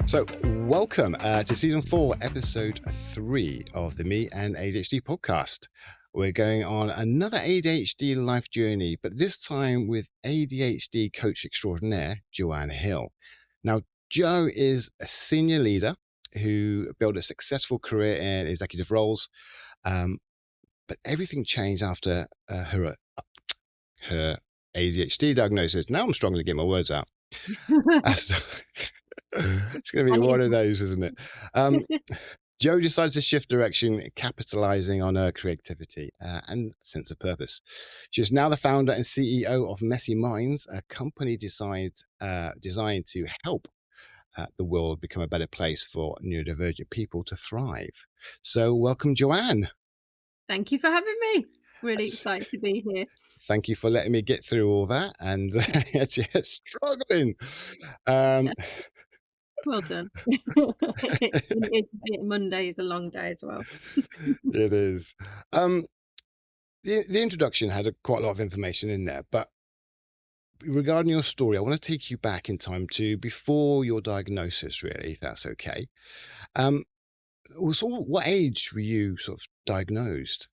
So, welcome to season 4, episode 3 of the Me and ADHD podcast. We're going on another ADHD life journey, but this time with ADHD coach extraordinaire, Joanne Hill. Now, Jo is a senior leader who built a successful career in executive roles, but everything changed after her ADHD diagnosis. Now I'm struggling to get my words out. So, it's going to be one of those, isn't it? Jo decided to shift direction, capitalizing on her creativity and sense of purpose. She is now the founder and CEO of Messy Minds, a company designed to help the world become a better place for neurodivergent people to thrive. So welcome, Joanne. Thank you for having me. Really excited to be here. Thank you for letting me get through all that and struggling. Well done. Monday is a long day as well. It is. The introduction had quite a lot of information in there, but regarding your story, I want to take you back in time to before your diagnosis, really, if that's okay. So what age were you sort of diagnosed?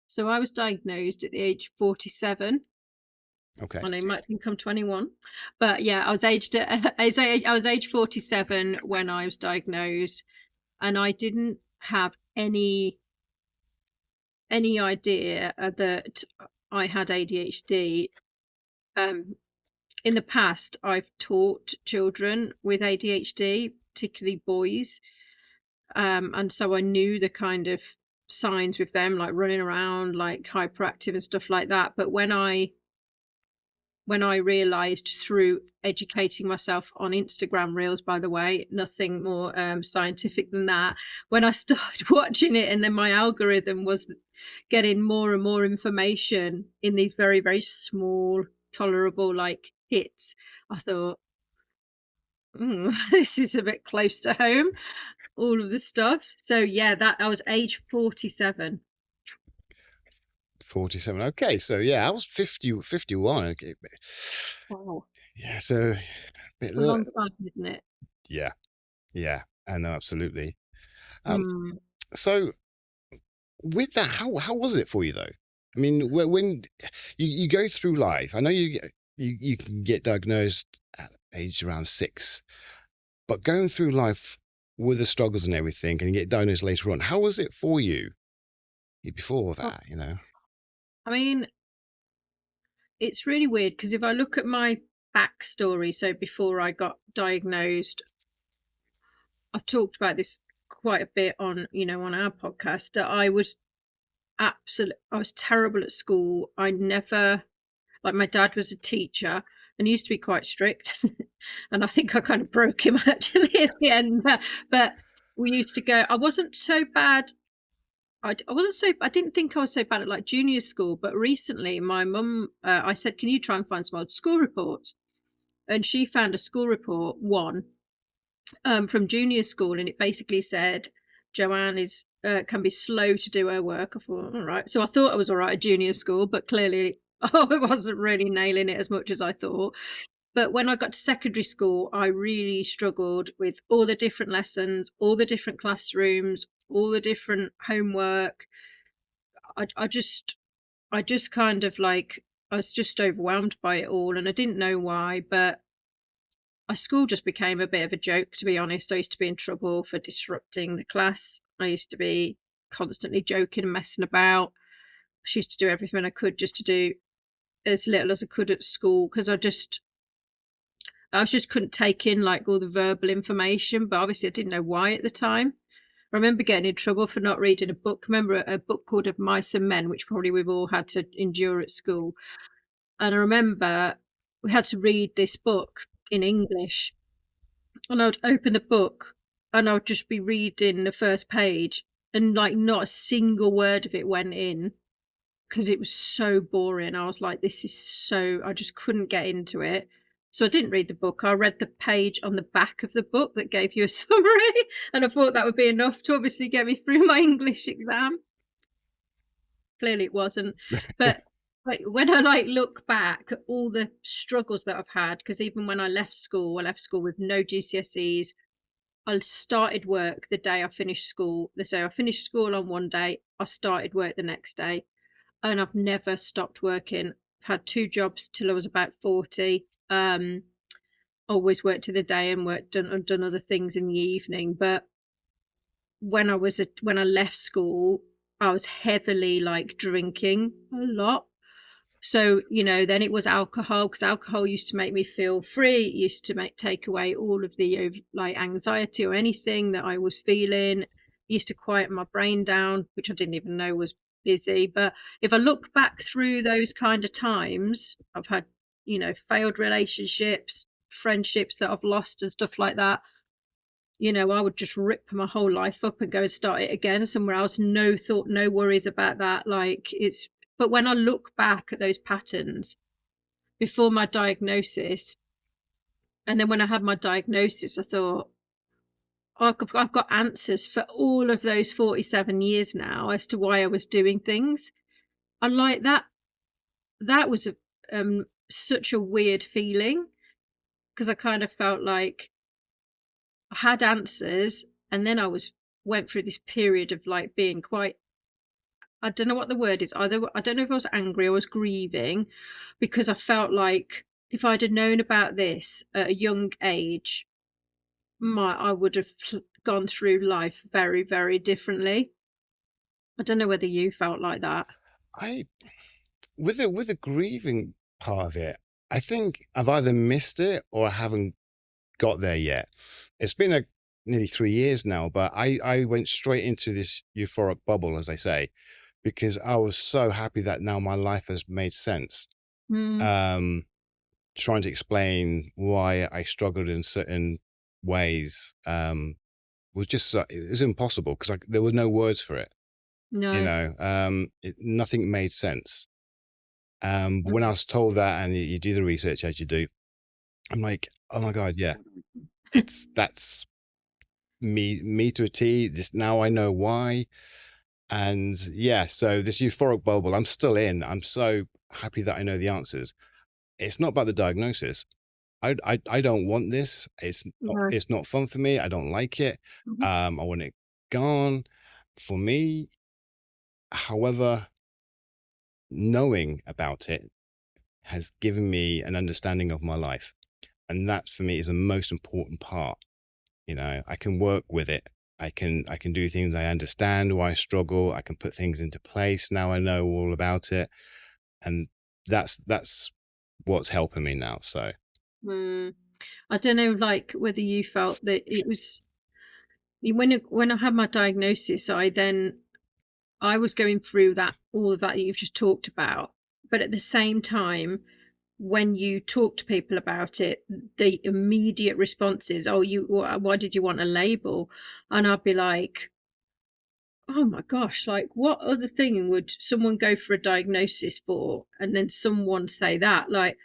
So I was diagnosed at the age 47. Okay. I know you might think I'm 21, but yeah, I was age 47 when I was diagnosed, and I didn't have any idea that I had ADHD. In the past, I've taught children with ADHD, particularly boys, and so I knew the kind of signs with them, like running around, like hyperactive and stuff like that. But when I realized through educating myself on Instagram Reels, by the way, nothing more scientific than that, when I started watching it and then my algorithm was getting more and more information in these very, very small, tolerable like hits, I thought, this is a bit close to home, all of the stuff. So yeah, that I was age 47. 47. Okay, so yeah, I was 51. Okay. Wow. Yeah, so It's a long time, isn't it? Yeah, I know, absolutely. So with that, how was it for you though? I mean, when you go through life, I know you can get diagnosed at age around 6, but going through life with the struggles and everything, and you get diagnosed later on, how was it for you before that? I mean, it's really weird because if I look at my backstory, so before I got diagnosed, I've talked about this quite a bit on our podcast, that I was terrible at school. I never, like, my dad was a teacher and he used to be quite strict. And I think I kind of broke him actually at the end. But we used to go, I wasn't so bad. I didn't think I was so bad at like junior school, but recently my mum, I said, can you try and find some old school reports? And she found a school report, from junior school, and it basically said Joanne is can be slow to do her work. I thought, all right. So I thought I was all right at junior school, but clearly I wasn't really nailing it as much as I thought. But when I got to secondary school, I really struggled with all the different lessons, all the different classrooms, all the different homework. I just kind of like, I was just overwhelmed by it all, and I didn't know why. But school just became a bit of a joke, to be honest. I used to be in trouble for disrupting the class. I used to be constantly joking and messing about. I used to do everything I could just to do as little as I could at school, because I just couldn't take in like all the verbal information, but obviously I didn't know why at the time. I remember getting in trouble for not reading a book. Remember a book called Of Mice and Men, which probably we've all had to endure at school. And I remember we had to read this book in English, and I would open the book and I would just be reading the first page, and like not a single word of it went in because it was so boring. I was like, I just couldn't get into it. So I didn't read the book. I read the page on the back of the book that gave you a summary, and I thought that would be enough to obviously get me through my English exam. Clearly it wasn't. But when I like look back at all the struggles that I've had, because even when I left school with no GCSEs, I started work the day I finished school. They say I finished school on one day, I started work the next day, and I've never stopped working. I've had 2 jobs till I was about 40. Always worked in the day and done other things in the evening, but when I left school, I was heavily, like, drinking a lot. So, then it was alcohol, because alcohol used to make me feel free. It used to take away all of the like anxiety or anything that I was feeling. It used to quiet my brain down, which I didn't even know was busy. But if I look back through those kind of times, I've had, failed relationships, friendships that I've lost and stuff like that. I would just rip my whole life up and go and start it again somewhere else. No thought, no worries about that. But when I look back at those patterns before my diagnosis, and then when I had my diagnosis, I thought, oh, I've got answers for all of those 47 years now as to why I was doing things. And like that was such a weird feeling, because I kind of felt like I had answers, and then went through this period of like being quite, I don't know what the word is. Either I don't know if I was angry or I was grieving, because I felt like if I'd have known about this at a young age, I would have gone through life very, very differently. I don't know whether you felt like that. I with the grieving part of it, I think I've either missed it or I haven't got there yet. It's been nearly 3 years now, but I went straight into this euphoric bubble, as I say, because I was so happy that now my life has made sense. Mm, Um, Trying to explain why I struggled in certain ways was just it was impossible, because there were no words for it. no. Nothing made sense. But when I was told that, and you do the research as you do, I'm like, oh my God, yeah, that's me to a T. Just now I know why. And yeah, so this euphoric bubble, I'm still in. I'm so happy that I know the answers. It's not about the diagnosis. I don't want this. No. It's not fun for me. I don't like it. Mhm. I want it gone for me. However, knowing about it has given me an understanding of my life. And that for me is the most important part. I can work with it. I can do things. I understand why I struggle. I can put things into place. Now I know all about it. And that's what's helping me now. So Mm. I don't know, like, whether you felt that it was when I had my diagnosis, I was going through that all of that you've just talked about, but at the same time, when you talk to people about it, the immediate response is, "Oh, why did you want a label?" And I'd be like, "Oh my gosh, like, what other thing would someone go for a diagnosis for, and then someone say that?" Like,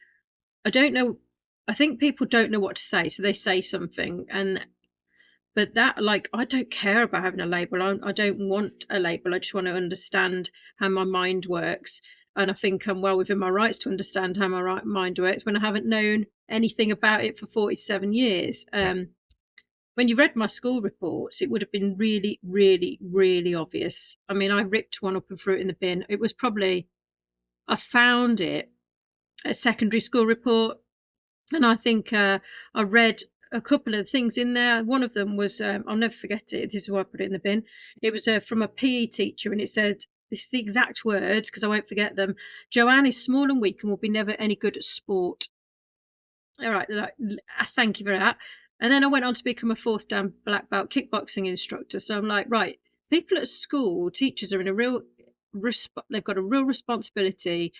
I don't know. I think people don't know what to say, so they say something, but that, like, I don't care about having a label. I don't want a label. I just want to understand how my mind works. And I think I'm well within my rights to understand how my mind works when I haven't known anything about it for 47 years. yeah, When you read my school reports, it would have been really, really, really obvious. I mean, I ripped one up and threw it in the bin. It was probably, I found it, a secondary school report, and I think I read a couple of things in there. One of them was, I'll never forget it. This is why I put it in the bin. It was from a PE teacher, and it said, this is the exact words because I won't forget them. Joanne is small and weak and will be never any good at sport. All right, like, thank you for that. And then I went on to become a fourth dan black belt kickboxing instructor. So I'm like, right, people at school, teachers are in a real, they've got a real responsibility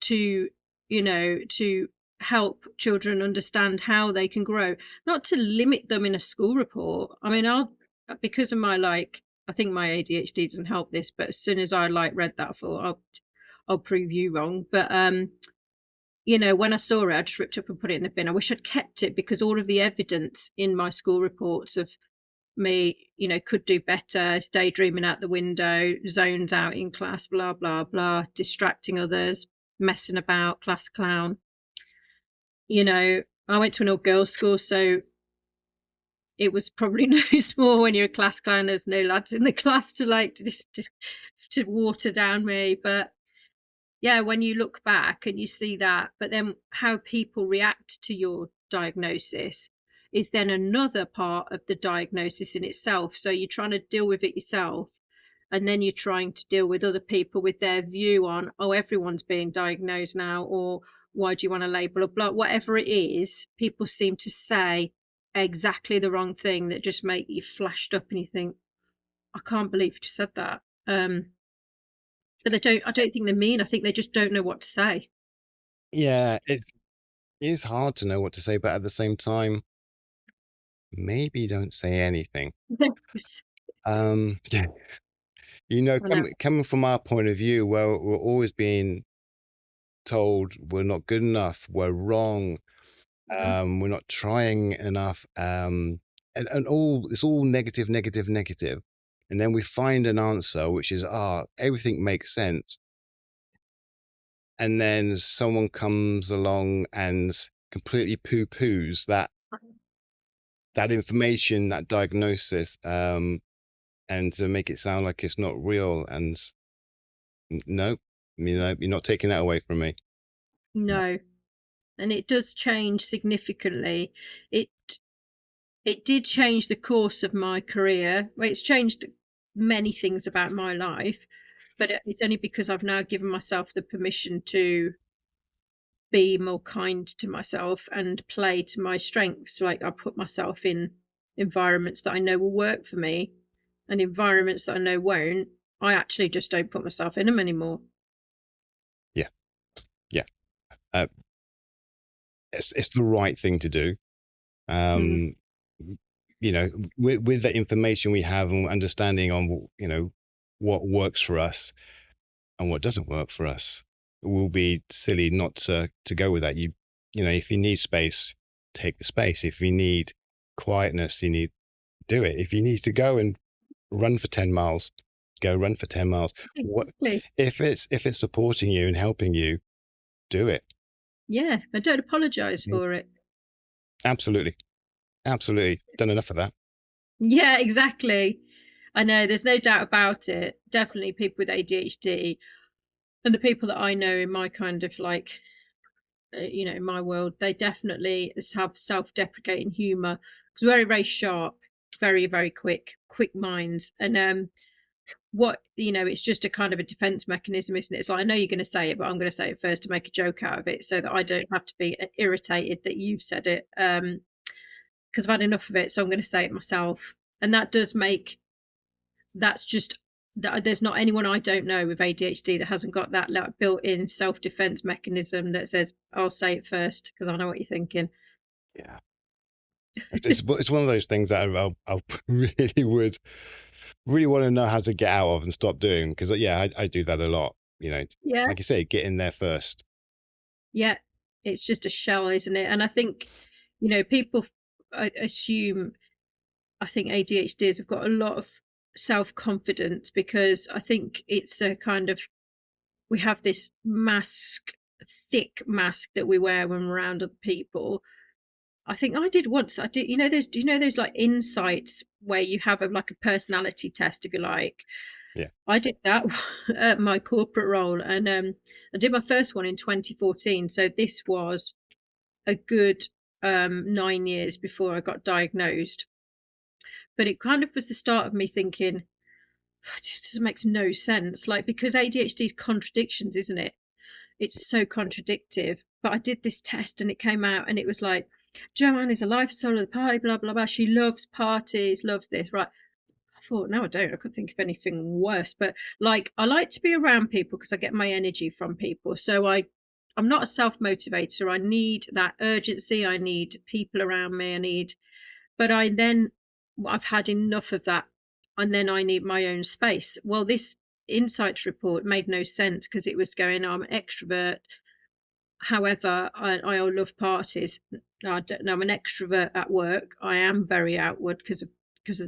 to, to help children understand how they can grow, not to limit them in a school report. I mean, because of my, like, I think my ADHD doesn't help this, but as soon as I like read that, I thought, I'll prove you wrong. But when I saw it, I just ripped up and put it in the bin. I wish I'd kept it, because all of the evidence in my school reports of me, could do better, is daydreaming out the window, zones out in class, blah, blah, blah, distracting others, messing about, class clown. I went to an all girls school, so it was probably no small when you're a class clown. There's no lads in the class to like to water down me. But yeah, when you look back and you see that, but then how people react to your diagnosis is then another part of the diagnosis in itself. So you're trying to deal with it yourself, and then you're trying to deal with other people with their view on, oh, everyone's being diagnosed now, or why do you want to label a blood? Whatever it is, people seem to say exactly the wrong thing that just make you flashed up and you think, I can't believe you said that. But I don't think they mean, I think they just don't know what to say. Yeah, it is hard to know what to say, but at the same time, maybe don't say anything. Yeah, I know. coming from our point of view, well, we're always being told we're not good enough, we're wrong, Mhm. we're not trying enough, and all it's all negative, negative, negative. And then we find an answer which is, everything makes sense. And then someone comes along and completely poo-poos that information, that diagnosis, and to make it sound like it's not real. And no, you're not taking that away from me. No, and it does change significantly. It it did change the course of my career. Well, it's changed many things about my life, but it's only because I've now given myself the permission to be more kind to myself and play to my strengths. Like, I put myself in environments that I know will work for me, and environments that I know won't, I actually just don't put myself in them anymore. Yeah, yeah. Uh, it's the right thing to do. Mm. Um, with the information we have and understanding on, what works for us and what doesn't work for us, it will be silly not to go with that. If you need space, take the space. If you need quietness, do it. If you need to go and run for 10 miles, go run for 10 miles. What Exactly. if it's supporting you and helping you, do it. Yeah, I don't apologize Mm, for it. absolutely. Absolutely. Done enough of that. Yeah, exactly. I know, there's no doubt about it. Definitely people with ADHD and the people that I know in my kind of like, in my world, they definitely have self-deprecating humor because very, very sharp, very, very quick minds. And it's just a kind of a defense mechanism, isn't it? It's like, I know you're going to say it, but I'm going to say it first to make a joke out of it so that I don't have to be irritated that you've said it. Because I've had enough of it, so I'm going to say it myself. And that does make that's just that there's not anyone I don't know with ADHD that hasn't got that like built-in self-defense mechanism that says, I'll say it first because I know what you're thinking. Yeah. It's one of those things that I really would really want to know how to get out of and stop doing, because yeah, I do that a lot. Yeah, Like you say, get in there first. yeah. It's just a shell, isn't it? And I think, people assume, I think ADHDs have got a lot of self-confidence because I think it's a kind of, we have this mask, thick mask that we wear when we're around other people. I think I did once. I did, do you know those like insights where you have like a personality test, if you like? Yeah. I did that at my corporate role, and I did my first one in 2014. So this was a good 9 years before I got diagnosed. But it kind of was the start of me thinking, it just makes no sense. Like, because ADHD is contradictions, isn't it? It's so contradictive. But I did this test and it came out and it was like, Joanne is a life and soul of the party, blah, blah, blah. She loves parties, loves this, right? I thought, no, I don't. I couldn't think of anything worse. But like, I like to be around people because I get my energy from people. So I'm not a self motivator. I need that urgency. I need people around me. But I've had enough of that. And then I need my own space. Well, this insights report made no sense because it was going, I'm an extrovert. However, I love parties. I don't know. I'm an extrovert at work. I am very outward because of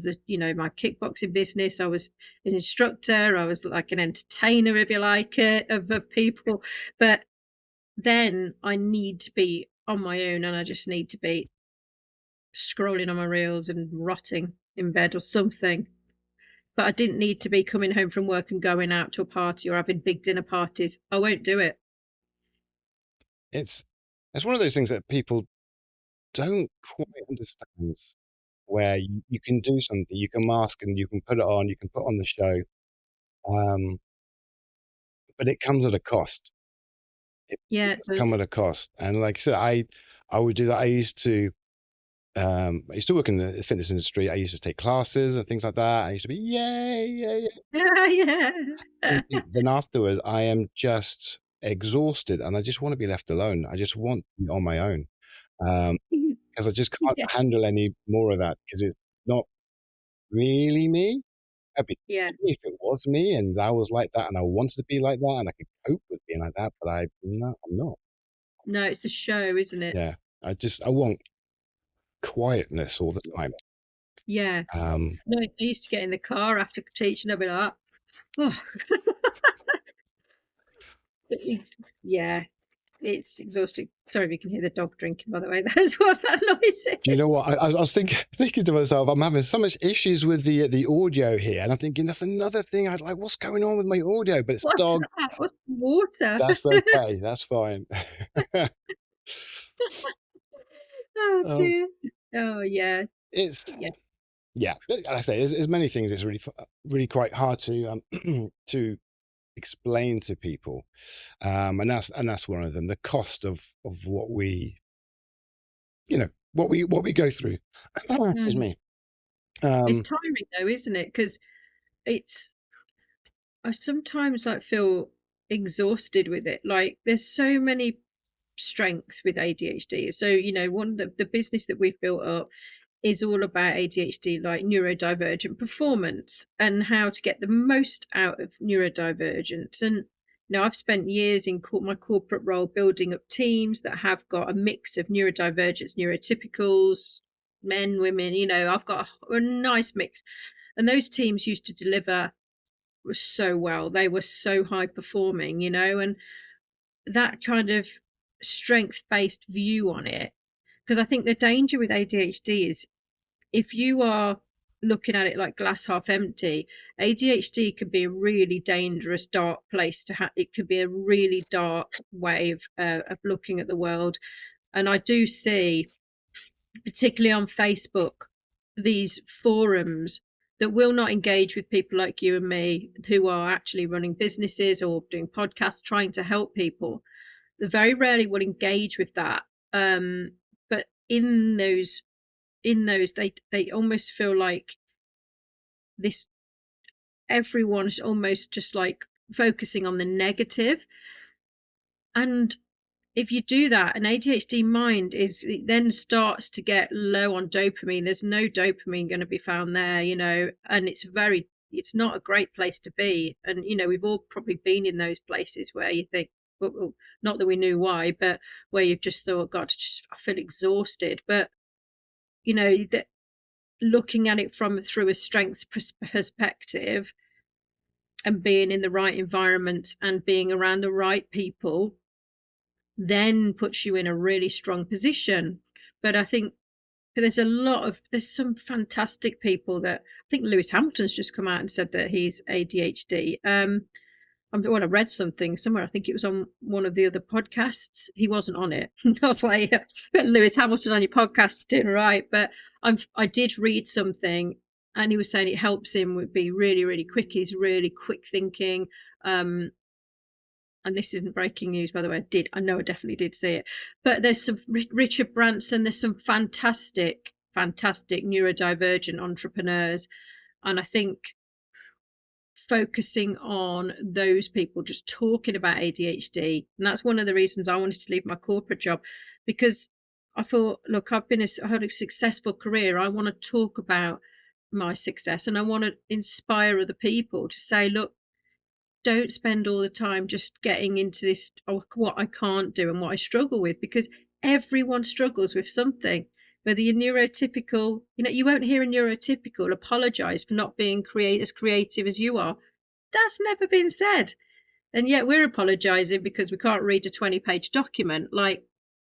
the my kickboxing business. I was an instructor. I was like an entertainer, if you like, of people. But then I need to be on my own, and I just need to be. scrolling on my reels and rotting in bed or something. But I didn't need to be coming home from work and going out to a party or having big dinner parties. I won't do it. It's one of those things that people don't quite understand, where you can do something, you can mask and you can put it on, you can put on the show, um, but it comes at a cost. It Yeah, it it does come does. at a cost, and like I said, I would do that. I used to work in the fitness industry. I used to take classes and things like that. I used to be yay, yay, yay. Yeah. Then afterwards, I am just exhausted, and I just want to be left alone. I just want to be on my own, because I just can't Yeah. handle any more of that, because it's not really me. That'd be Yeah. funny if it was me and I was like that and I wanted to be like that and I could cope with being like that, but no, I'm not. No, it's a show, isn't it? Yeah, I want quietness all the time. Yeah. Um, No, I used to get in the car after teaching, I'd be like, oh, it's, yeah, it's exhausting. Sorry if you can hear the dog drinking, by the way. That's what that noise do you know is. what? I was thinking to myself, I'm having so much issues with the audio here, and I'm thinking that's another thing. I'd like, what's going on with my audio? But it's What's dog. that? What's water? That's okay. That's fine. Oh um, dear. Oh yeah. it's Yeah. yeah. Like I say, there's many things. It's really quite hard to to explain to people, and that's one of them. The cost of what we, what we go through. Excuse Mm. me. It's Um, tiring though, isn't it? Because it's I sometimes like feel exhausted with it. Like there's so many strengths with ADHD. So, one of the business that we've built up is all about ADHD, like neurodivergent performance and how to get the most out of neurodivergence. And I've spent years in my corporate role building up teams that have got a mix of neurodivergence, neurotypicals, men, women. I've got a nice mix. And those teams used to deliver so well. They were so high performing, and that kind of strength based view on it. Because I think the danger with ADHD is if you are looking at it like glass half empty, ADHD could be a really dangerous, dark place to have. It could be a really dark way of looking at the world. And I do see, particularly on Facebook, these forums that will not engage with people like you and me who are actually running businesses or doing podcasts trying to help people. They very rarely will engage with that. But in those they almost feel like this everyone's almost just like focusing on the negative. And if you do that, an ADHD mind it then starts to get low on dopamine. There's no dopamine going to be found there, and it's not a great place to be. And we've all probably been in those places where you think, well, not that we knew why, but where you've just thought, God, I feel exhausted. But that looking at it through a strengths perspective and being in the right environment and being around the right people then puts you in a really strong position. But I think there's some fantastic people that I think Lewis Hamilton's just come out and said that he's ADHD. Well, I read something somewhere. I think it was on one of the other podcasts. He wasn't on it. I was like, Lewis Hamilton on your podcast, doing right. But I did read something, and he was saying it helps him with be really, really quick. He's really quick thinking. And this isn't breaking news, by the way. I know I definitely did see it. But there's some Richard Branson. There's some fantastic, fantastic neurodivergent entrepreneurs, and I think focusing on those people, just talking about ADHD, and that's one of the reasons I wanted to leave my corporate job, because I thought, look, I had a successful career. I want to talk about my success, and I want to inspire other people to say, look, don't spend all the time just getting into this, what I can't do and what I struggle with, because everyone struggles with something. Whether you're neurotypical, you won't hear a neurotypical apologize for not being as creative as you are. That's never been said. And yet we're apologizing because we can't read a 20-page document. Like,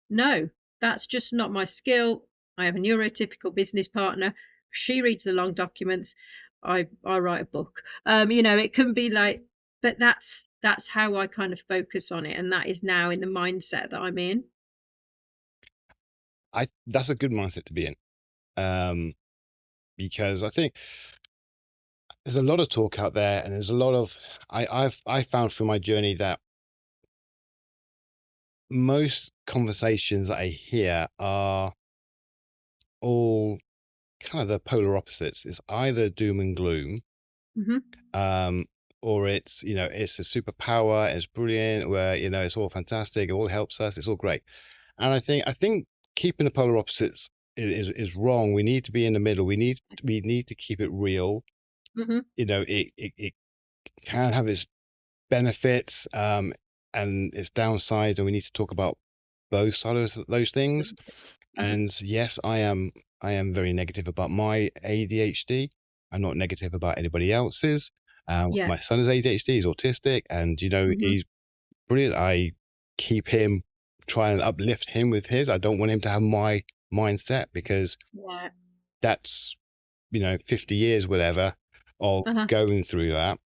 no, that's just not my skill. I have a neurotypical business partner. She reads the long documents. I write a book. It can be like, but that's how I kind of focus on it, and that is now in the mindset that I'm in. That's a good mindset to be in, because I think there's a lot of talk out there, and there's a lot of I found through my journey that most conversations that I hear are all kind of the polar opposites. It's either doom and gloom, Hmm. um, or it's a superpower, it's brilliant, where it's all fantastic, it all helps us, it's all great. And I think keeping the polar opposites is wrong. We need to be in the middle. We need to keep it real. Hmm. It can have its benefits, and its downsides, and we need to talk about both sides of those things. Hmm. And yes, I am very negative about my ADHD. I'm not negative about anybody else's. Yeah. My son is ADHD, he's autistic, and Hmm. he's brilliant. I keep him, try and uplift him with his. I don't want him to have my mindset, because Yeah. that's 50 years, whatever, of Uh-huh. going through that.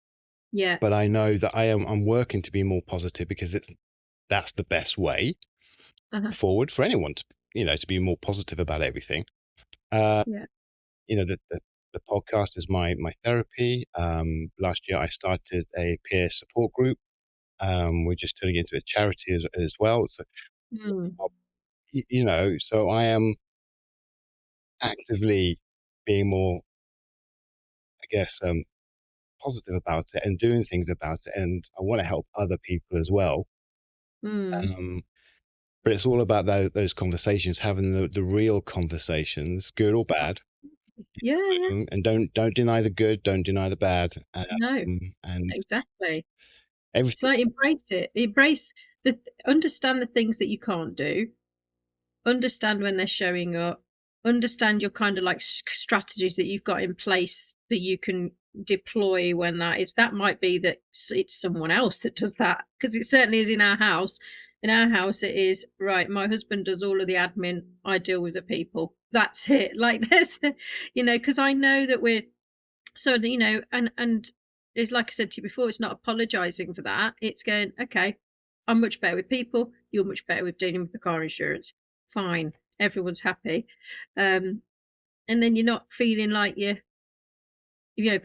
Yeah. But I know that I'm working to be more positive, because that's the best way Uh-huh. forward for anyone to be more positive about everything. Uh, Yeah. the podcast is my therapy. Last year I started a peer support group. We're just turning into a charity as well. So, Mm. so I am actively being more, I guess, positive about it and doing things about it. And I want to help other people as well. Mm. Um, but it's all about those conversations, having the real conversations, good or bad. Yeah, yeah. And don't deny the good, don't deny the bad. No, And exactly. It's everything. like embrace it. Embrace understand the things that you can't do. Understand when they're showing up. Understand your kind of like strategies that you've got in place that you can deploy when that is. That might be that it's someone else that does that, because it certainly is in our house. In our house, it is right. My husband does all of the admin. I deal with the people. That's it. Like there's, because I know that we're so, and it's like I said to you before, it's not apologizing for that. It's going, okay, I'm much better with people. You're much better with dealing with the car insurance. Fine. Everyone's happy. Um, and then you're not feeling like if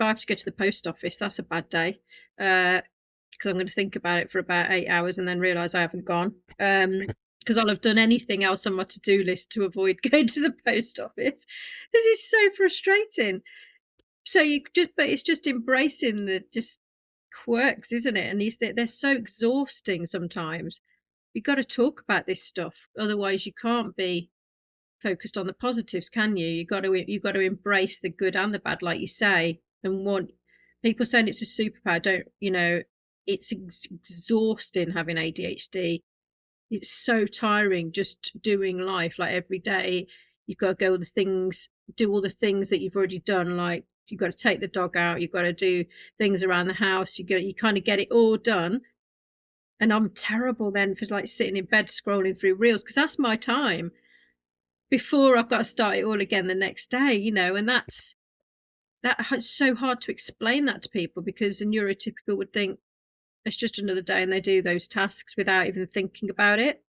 I have to go to the post office, that's a bad day. Because I'm going to think about it for about 8 hours and then realize I haven't gone. Because I'll have done anything else on my to-do list to avoid going to the post office. This is so frustrating. So but it's just embracing the just quirks, isn't it? And they're so exhausting sometimes. You've got to talk about this stuff, otherwise you can't be focused on the positives, can you? You got to embrace the good and the bad, like you say. And want people saying it's a superpower, don't it's exhausting having ADHD. It's so tiring just doing life, like, every day. You've gotta go do all the things that you've already done, like, you've gotta take the dog out, you've gotta do things around the house, you kinda get it all done, and I'm terrible then for, like, sitting in bed scrolling through reels, because that's my time before I've gotta start it all again the next day, and it's so hard to explain that to people, because a neurotypical would think it's just another day, and they do those tasks without even thinking about it.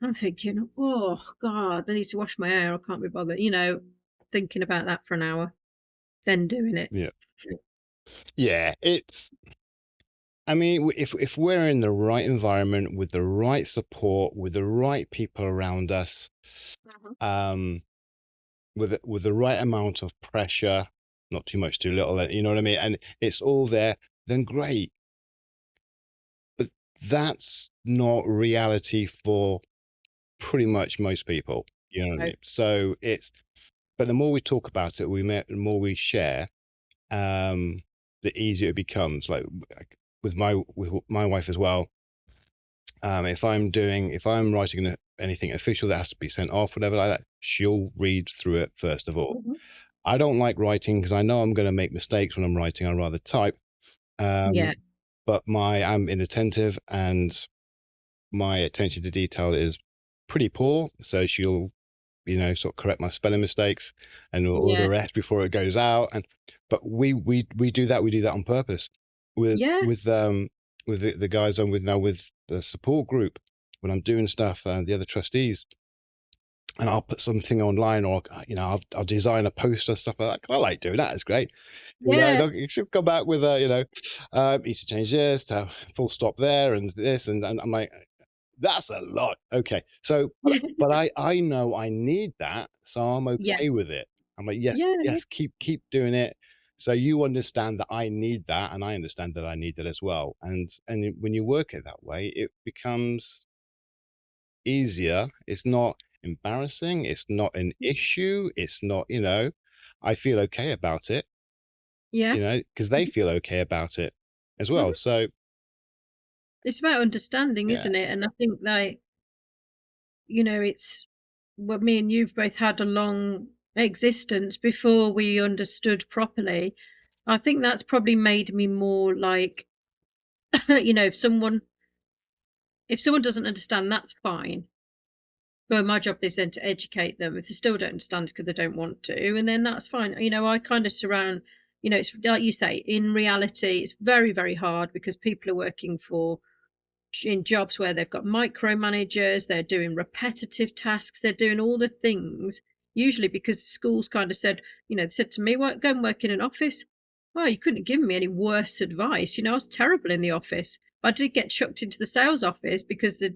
I'm thinking, "Oh god, I need to wash my hair, I can't be bothered," thinking about that for an hour, then doing it. Yeah, yeah. I mean, if we're in the right environment, with the right support, with the right people around us, Mhm. um, with the right amount of pressure, not too much, too little, you know what I mean? And it's all there, then great. But that's not reality for pretty much most people. You know what I No. mean? So but the more we talk about it, the more we share, um, the easier it becomes. Like with my wife as well. If I'm writing anything official that has to be sent off, whatever like that, she'll read through it first of all. Mhm. I don't like writing, because I know I'm going to make mistakes when I'm writing. I'd rather type. Yeah. But I'm inattentive, and my attention to detail is pretty poor. So she'll sort of correct my spelling mistakes and all the Yeah. rest before it goes out. But we do that. We do that on purpose with Yeah. the guys I'm with now, with the support group. When I'm doing stuff, the other trustees, and I'll put something online, or I'll design a poster, stuff like that. I like doing that. It's great. Yeah. You should come back with need to change this to full stop there and this, and I'm like, that's a lot. Okay, so but I know I need that, so I'm okay Yes. with it. I'm like, yes, Yeah. yes, keep doing it. So you understand that I need that, and I understand that I need it as well. And when you work it that way, it becomes easier. It's not embarrassing. It's not an issue. It's not, I feel okay about it, Yeah. because they feel okay about it as well. Mhm. So It's about understanding, yeah, isn't it? And I think like, it's what me and you've both had a long existence before we understood properly. I think that's probably made me more like, if someone doesn't understand, that's fine. But my job is then to educate them. If they still don't understand because they don't want to, and then that's fine. I kind of surround, it's like you say, in reality, it's very, very hard because people are working in jobs where they've got micromanagers, they're doing repetitive tasks, they're doing all the things, usually because schools kind of said, they said to me, "Well, go and work in an office." Well, you couldn't have given me any worse advice. I was terrible in the office. I did get chucked into the sales office because the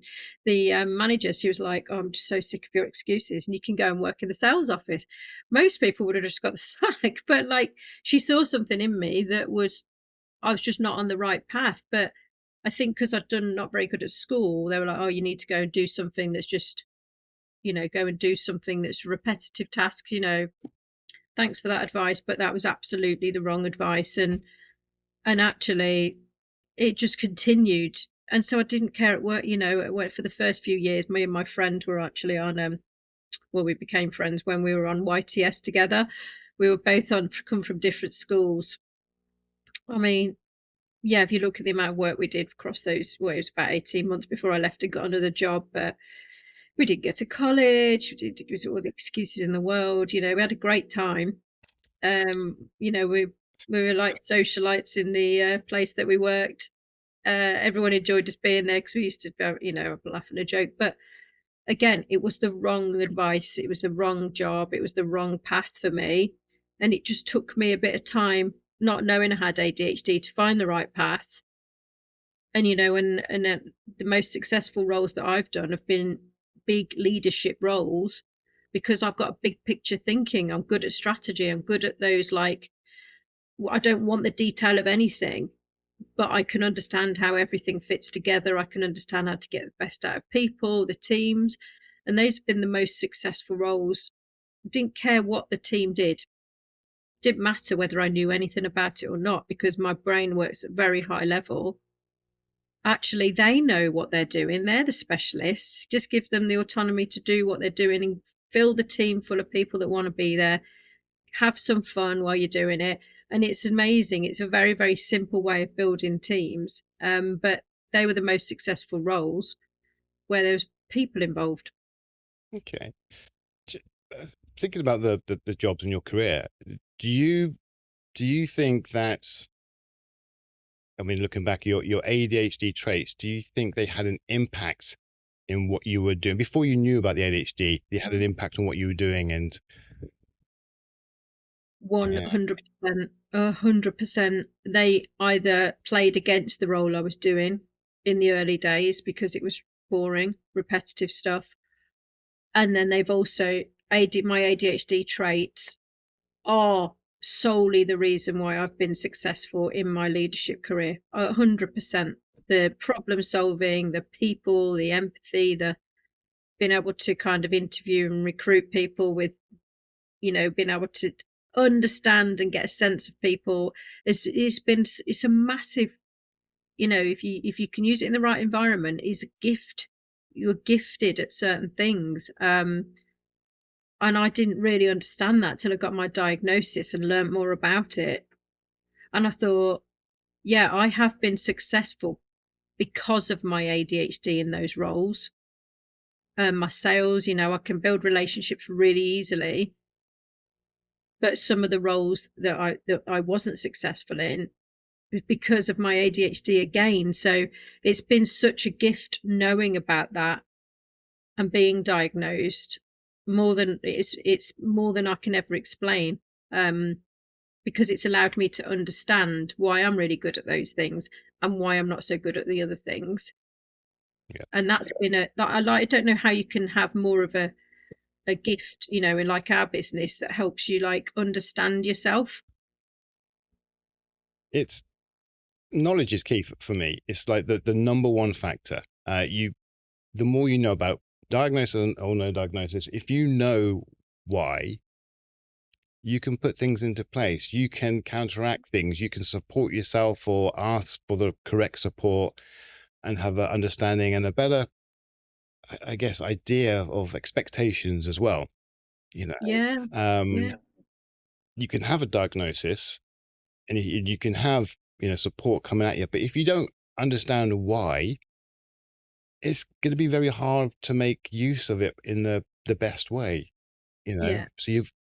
manager, she was like, "Oh, I'm just so sick of your excuses, and you can go and work in the sales office." Most people would have just got the sack, but like she saw something in me that I was just not on the right path. But I think because 'cause I'd done not very good at school, they were like, "Oh, you need to go and do something that's just, go and do something that's repetitive tasks, Thanks for that advice, but that was absolutely the wrong advice." And actually it just continued. And so I didn't care at work, at work for the first few years. Me and my friend were actually on well, we became friends when we were on YTS together. We were both on come from different schools. I mean, yeah, if you look at the amount of work we did across those, well, it was about 18 months before I left and got another job. But we didn't get to college. We did all the excuses in the world. We had a great time. We were like socialites in the place that we worked. Everyone enjoyed us being there because we used to, laugh and a joke. But again, it was the wrong advice. It was the wrong job. It was the wrong path for me. And it just took me a bit of time, not knowing I had ADHD, to find the right path. And the most successful roles that I've done have been big leadership roles because I've got a big picture thinking. I'm good at strategy. I'm good at those, like, I don't want the detail of anything, but I can understand how everything fits together. I can understand how to get the best out of people, the teams, and those have been the most successful roles. Didn't care what the team did. Didn't matter whether I knew anything about it or not because my brain works at very high level. Actually, they know what they're doing. They're the specialists. Just give them the autonomy to do what they're doing and fill the team full of people that want to be there. Have some fun while you're doing it. And it's amazing. It's a very, very simple way of building teams. But they were the most successful roles where there was people involved. okay. Thinking about the jobs in your career, do you think that, I mean, looking back, your ADHD traits, do you think they had an impact in what you were doing before you knew about the ADHD? They had an impact on what you were doing, and yeah, 100%. 100%. They either played against the role I was doing in the early days because it was boring, repetitive stuff. And then they've also aided my ADHD traits are solely the reason why I've been successful in my leadership career. 100%. The problem solving, the people, the empathy, the being able to kind of interview and recruit people with, being able to understand and get a sense of people. It's a massive, if you can use it in the right environment, is a gift. You're gifted at certain things. And I didn't really understand that till I got my diagnosis and learned more about it. And I thought, yeah, I have been successful because of my ADHD in those roles. my sales, I can build relationships really easily. But some of the roles that I wasn't successful in because of my ADHD again. So it's been such a gift knowing about that and being diagnosed. It's more than I can ever explain. Because it's allowed me to understand why I'm really good at those things and why I'm not so good at the other things. Yeah. And that's been I don't know how you can have more of a gift, in like our business that helps you like understand yourself. It's knowledge is key for me. It's like the number one factor. The more you know about diagnosis or no diagnosis, if you know why, you can put things into place. You can counteract things. You can support yourself or ask for the correct support and have an understanding and a better, I guess, idea of expectations as well. You Yeah. know, Yeah. you can have a diagnosis and you can have, support coming at you, but if you don't understand why, it's going to be very hard to make use of it in the best way. Yeah. So you've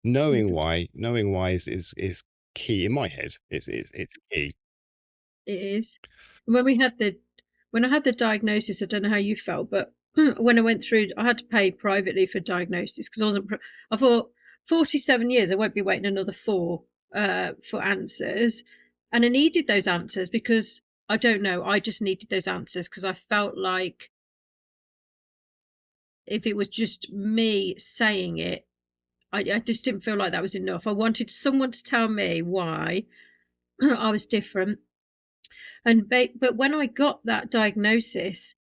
knowing why is key in my head. It's key. It is. When I had the diagnosis, I don't know how you felt, but when I went through, I had to pay privately for diagnosis because I thought 47 years, I won't be waiting another four for answers. And I needed those answers because I don't know, I just needed those answers because I felt like if it was just me saying it, I just didn't feel like that was enough. I wanted someone to tell me why I was different. But when I got that diagnosis,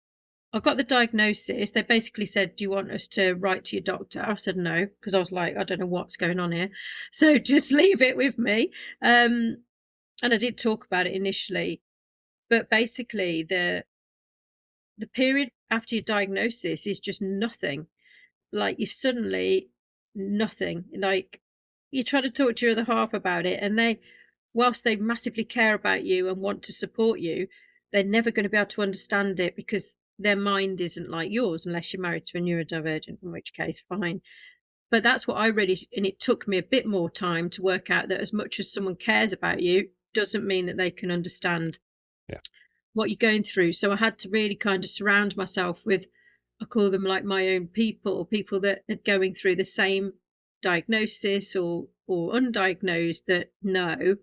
I got the diagnosis. They basically said, "Do you want us to write to your doctor?" I said no because I was like, "I don't know what's going on here, so just leave it with me." And I did talk about it initially, but basically the period after your diagnosis is just nothing. Like you've suddenly nothing. Like you try to talk to your other half about it, and whilst they massively care about you and want to support you, they're never going to be able to understand it because their mind isn't like yours unless you're married to a neurodivergent, in which case, fine. But that's what I really, and it took me a bit more time to work out that as much as someone cares about you, doesn't mean that they can understand Yeah. what you're going through. So I had to really kind of surround myself with, I call them like my own people that are going through the same diagnosis or undiagnosed that know.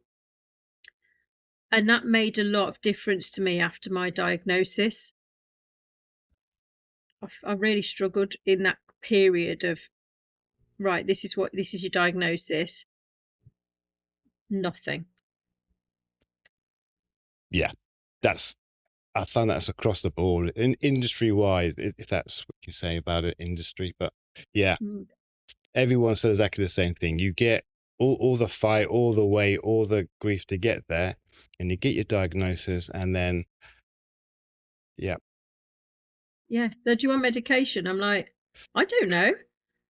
And that made a lot of difference to me after my diagnosis. I really struggled in that period of, right, this is your diagnosis. Nothing. Yeah. I found that's across the board in industry wide, if that's what you say about it, industry. But yeah, Mm. everyone said exactly the same thing. You get all the fight, all the way, all the grief to get there, and you get your diagnosis, and then yeah, Yeah. Do you want medication? I'm like, I don't know.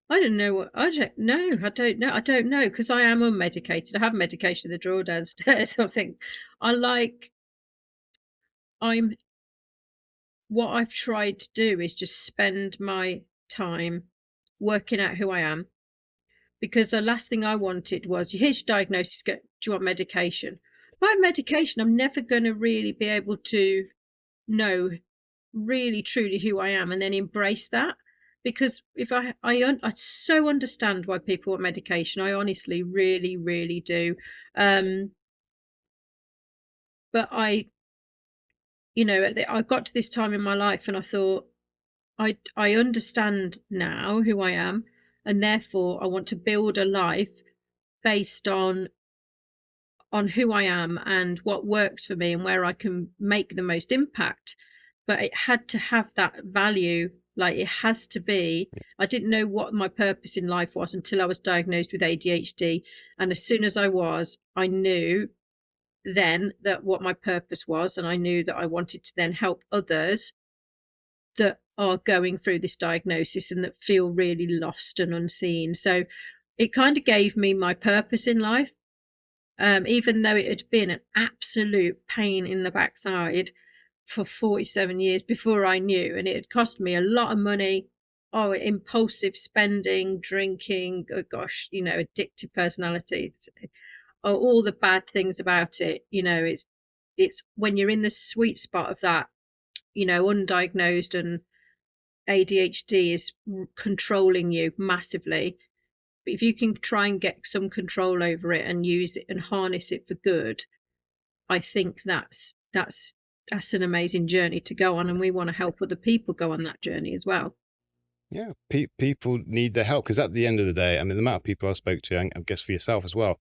I don't know what I don't know. I don't know. I don't know because I am unmedicated. I have medication in the drawer downstairs. I think I like I'm what I've tried to do is just spend my time working out who I am because the last thing I wanted was here's your diagnosis, do you want medication? By medication, I'm never going to really be able to know really truly who I am and then embrace that. Because if I so understand why people want medication. I honestly really, really do. Um, but I got to this time in my life and I thought, I understand now who I am, and therefore I want to build a life based on who I am and what works for me and where I can make the most impact. But it had to have that value, like it has to be. I didn't know what my purpose in life was until I was diagnosed with ADHD. And as soon as I knew then that what my purpose was, and I knew that I wanted to then help others that are going through this diagnosis and that feel really lost and unseen. So it kind of gave me my purpose in life, even though it had been an absolute pain in the backside for 47 years before I knew, and it had cost me a lot of money. impulsive spending, drinking, oh gosh, addictive personalities, all the bad things about it. It's when you're in the sweet spot of that, undiagnosed, and ADHD is controlling you massively. But if you can try and get some control over it and use it and harness it for good, I think that's an amazing journey to go on, and we want to help other people go on that journey as well. Yeah, people need their help, because at the end of the day, I mean, the amount of people I spoke to, and I guess for yourself as well,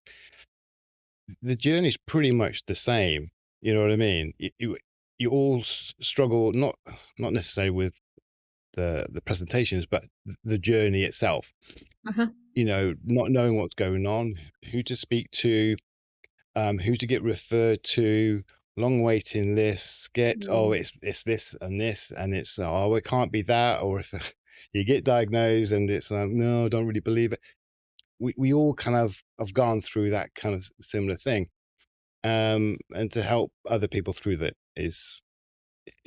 the journey's pretty much the same. You know what I mean? You all struggle, not necessarily with the presentations, but the journey itself. Uh-huh. Not knowing what's going on, who to speak to, who to get referred to, long waiting lists, Mm. it's this and this, and it's, oh, it can't be that, or if you get diagnosed and it's no, I don't really believe it. We all kind of have gone through that kind of similar thing, and to help other people through that is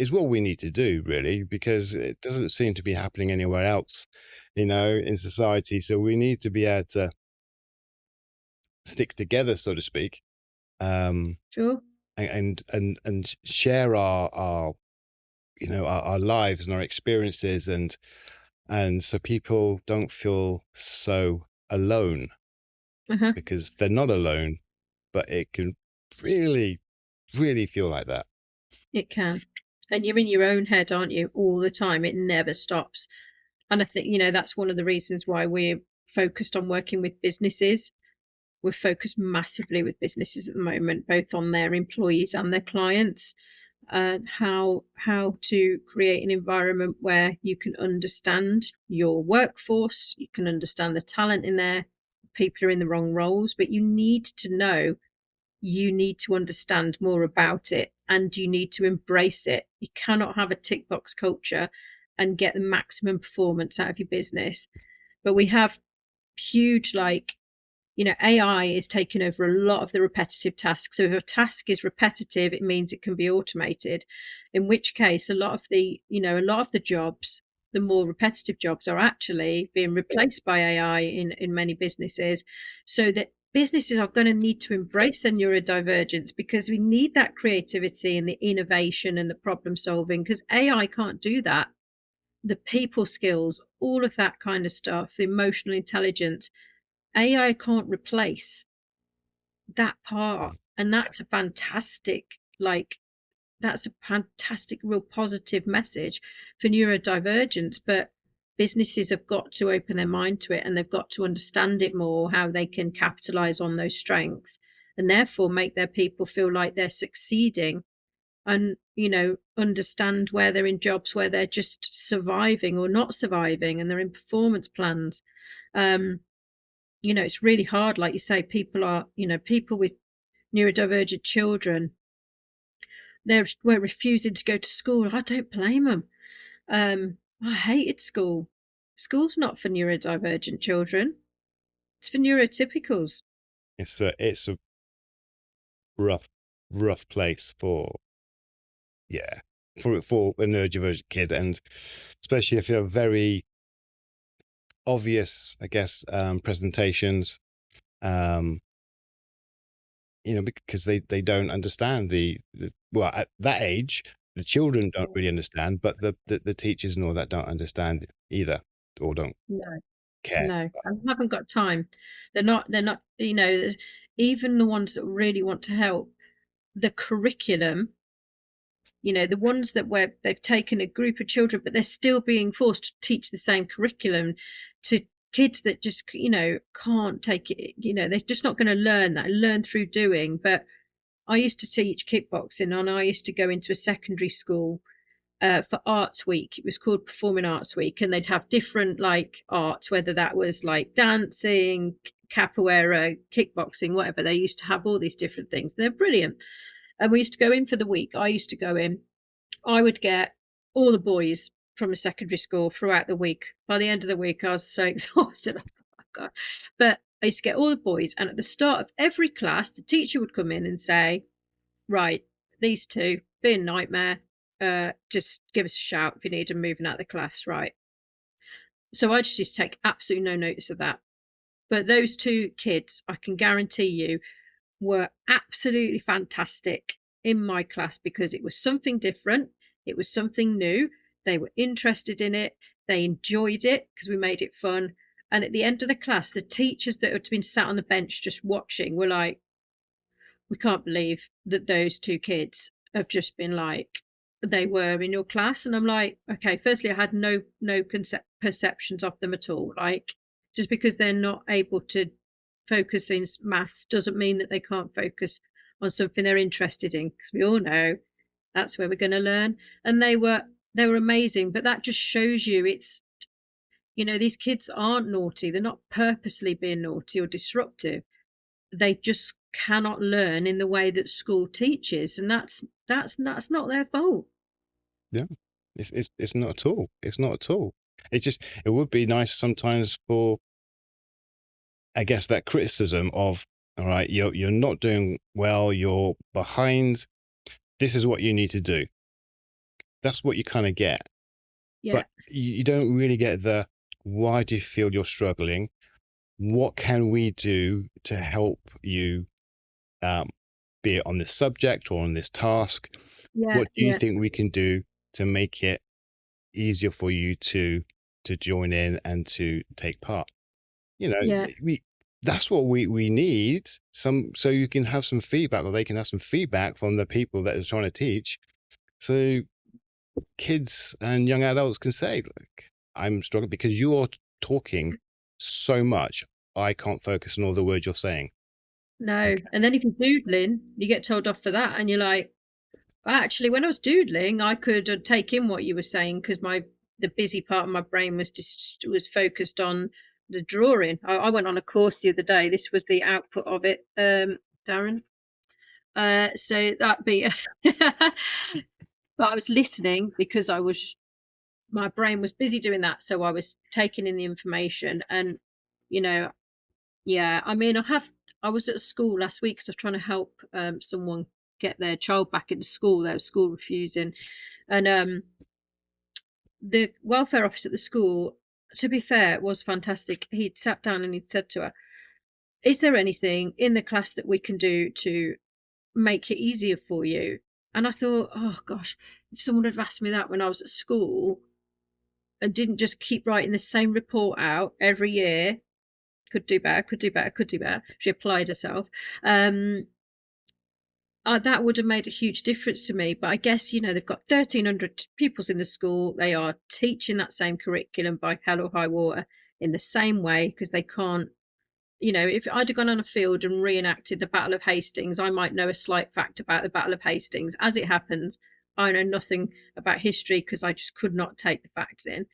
what we need to do, really, because it doesn't seem to be happening anywhere else, in society. So we need to be able to stick together, so to speak, um, Sure. and share our our lives and our experiences, and so people don't feel so alone, Uh-huh. because they're not alone, but it can really, really feel like that. It can. And you're in your own head, aren't you, all the time? It never stops. And I think, that's one of the reasons why we're focused on working with businesses. We're focused massively with businesses at the moment, both on their employees and their clients, and how to create an environment where you can understand your workforce, you can understand the talent in there. People are in the wrong roles, but you need to understand more about it, and you need to embrace it. You cannot have a tick box culture and get the maximum performance out of your business. But we have huge, AI is taking over a lot of the repetitive tasks. So if a task is repetitive, it means it can be automated, in which case a lot of the jobs, the more repetitive jobs, are actually being replaced by AI in many businesses. So that businesses are going to need to embrace their neurodivergence, because we need that creativity and the innovation and the problem solving, because AI can't do that. The people skills, all of that kind of stuff, the emotional intelligence, AI can't replace that part. And that's a fantastic, real positive message for neurodivergence. But businesses have got to open their mind to it, and they've got to understand it more, how they can capitalize on those strengths, and therefore make their people feel like they're succeeding, and understand where they're in jobs where they're just surviving or not surviving, and they're in performance plans. um it's really hard, like you say. People with neurodivergent children, we're refusing to go to school. I don't blame them. I hated school. School's not for neurodivergent children. It's for neurotypicals. It's a rough, rough place for, yeah, for a neurodivergent kid, and especially if you're very obvious, I guess, presentations, um, because they don't understand well, at that age, the children don't really understand, but the teachers and all that don't understand either, or don't No, care. no, I haven't got time. They're not, even the ones that really want to help, the curriculum, the ones that where they've taken a group of children, but they're still being forced to teach the same curriculum to kids that just, can't take it. They're just not going to learn through doing. But I used to teach kickboxing, and I used to go into a secondary school for Arts Week. It was called Performing Arts Week, and they'd have different like arts, whether that was like dancing, capoeira, kickboxing, whatever. They used to have all these different things. They're brilliant. And we used to go in for the week. I used to go in. I would get all the boys from a secondary school throughout the week. By the end of the week, I was so exhausted. Oh, God. But I used to get all the boys, and at the start of every class, the teacher would come in and say, right, these two, be a nightmare. Just give us a shout if you need them moving out of the class, right? So I just used to take absolutely no notice of that. But those two kids, I can guarantee you, were absolutely fantastic in my class because it was something different, it was something new, they were interested in it, they enjoyed it because we made it fun. And at the end of the class, the teachers that had been sat on the bench just watching were like, we can't believe that those two kids have just been like they were in your class. And I'm like, okay, firstly, I had no perceptions of them at all. Like, just because they're not able to focus in maths doesn't mean that they can't focus on something they're interested in, because we all know that's where we're going to learn. And they were amazing. But that just shows you, it's, these kids aren't naughty, they're not purposely being naughty or disruptive, they just cannot learn in the way that school teaches, and that's not their fault. Yeah, it's not at all. It's not at all. It's just, it would be nice sometimes for, I guess, that criticism of, all right, you're not doing well, you're behind. This is what you need to do. That's what you kind of get, Yeah, but you don't really get the, why do you feel you're struggling? What can we do to help you, um, be it on this subject or on this task? yeah, What do you yeah, think we can do to make it easier for you to join in and to take part? You know, yeah. we that's what we need, some, so you can have some feedback, or they can have some feedback from the people that are trying to teach. So kids and young adults can say, look, I'm struggling because you're talking so much. I can't focus on all the words you're saying. No, Okay. and then if you're doodling, you get told off for that, and you're like, actually, when I was doodling, I could take in what you were saying because the busy part of my brain was focused on the drawing. I went on a course the other day. This was the output of it, Darren. So that be, but I was listening because my brain was busy doing that, so I was taking in the information. And you know, yeah, I mean, I was at school last week because I was trying to help someone get their child back into school. Their school refusing, and the welfare officer at the school, to be fair, was fantastic. He'd sat down and he'd said to her, "Is there anything in the class that we can do to make it easier for you?" And I thought, oh gosh, if someone had asked me that when I was at school and didn't just keep writing the same report out every year, could do better, could do better, could do better. She applied herself. Um, that would have made a huge difference to me. But I guess, they've got 1,300 pupils in the school. They are teaching that same curriculum by hell or high water in the same way because they can't. If I'd have gone on a field and reenacted the Battle of Hastings, I might know a slight fact about the Battle of Hastings. As it happens, I know nothing about history because I just could not take the facts in.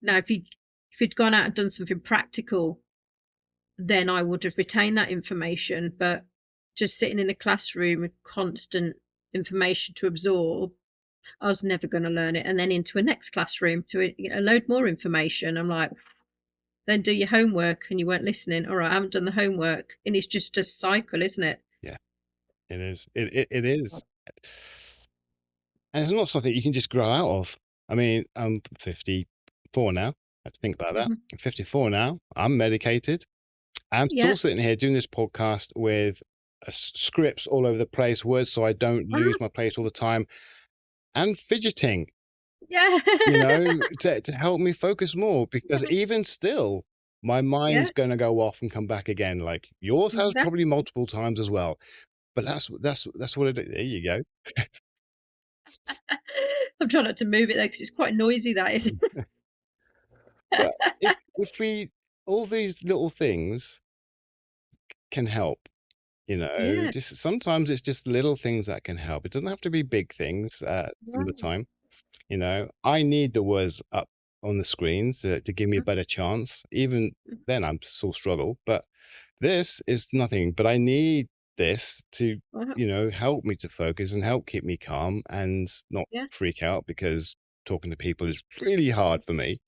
Now, if you'd gone out and done something practical, then I would have retained that information. But just sitting in a classroom with constant information to absorb, I was never going to learn it. And then into a next classroom to a load more information. I'm like, then do your homework, and you weren't listening. All right, I haven't done the homework. And it's just a cycle, isn't it? Yeah, it is. It is. And it's not something you can just grow out of. I mean, I'm 54 now. I have to think about that. Mm-hmm. I'm 54 now. I'm medicated. I'm Yeah. still sitting here doing this podcast with scripts all over the place, words so I don't lose my place all the time, and fidgeting, Yeah. to help me focus more, because even still, my Yeah, mind's going to go off and come back again. Like yours has probably exactly. multiple times as well. But that's what it is. There you go. I'm trying not to move it though because it's quite noisy. That is. But if we, all these little things can help, Yeah. just sometimes it's just little things that can help. It doesn't have to be big things, some of the Right. time. I need the words up on the screens to give me a better chance. Even then, I'm still struggle. But this is nothing. But I need this to, Well, help me to focus and help keep me calm and not yeah. freak out, because talking to people is really hard for me.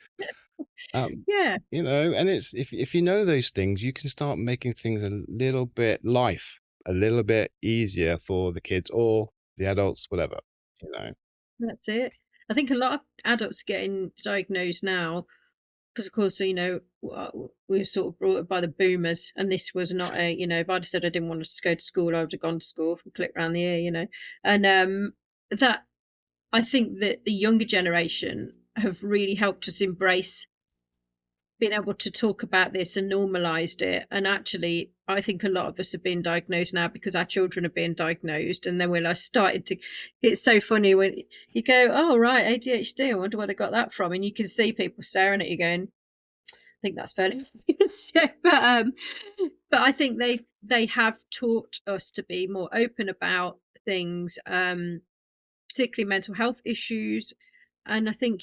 Um, Yeah. and it's, if you know those things, you can start making things a little bit easier for the kids or the adults, whatever, you know. That's it. I think a lot of adults getting diagnosed now, because of course, we were sort of brought up by the boomers, and this was not a, if I'd have said I didn't want to go to school, I would have gone to school from click round the ear. And that I think that the younger generation have really helped us embrace being able to talk about this and normalized it. And actually, I think a lot of us are being diagnosed now because our children are being diagnosed. And then when I started to, it's so funny when you go, oh, right, ADHD, I wonder where they got that from. And you can see people staring at you going, I think that's fairly obvious. But I think they have taught us to be more open about things, particularly mental health issues. And I think,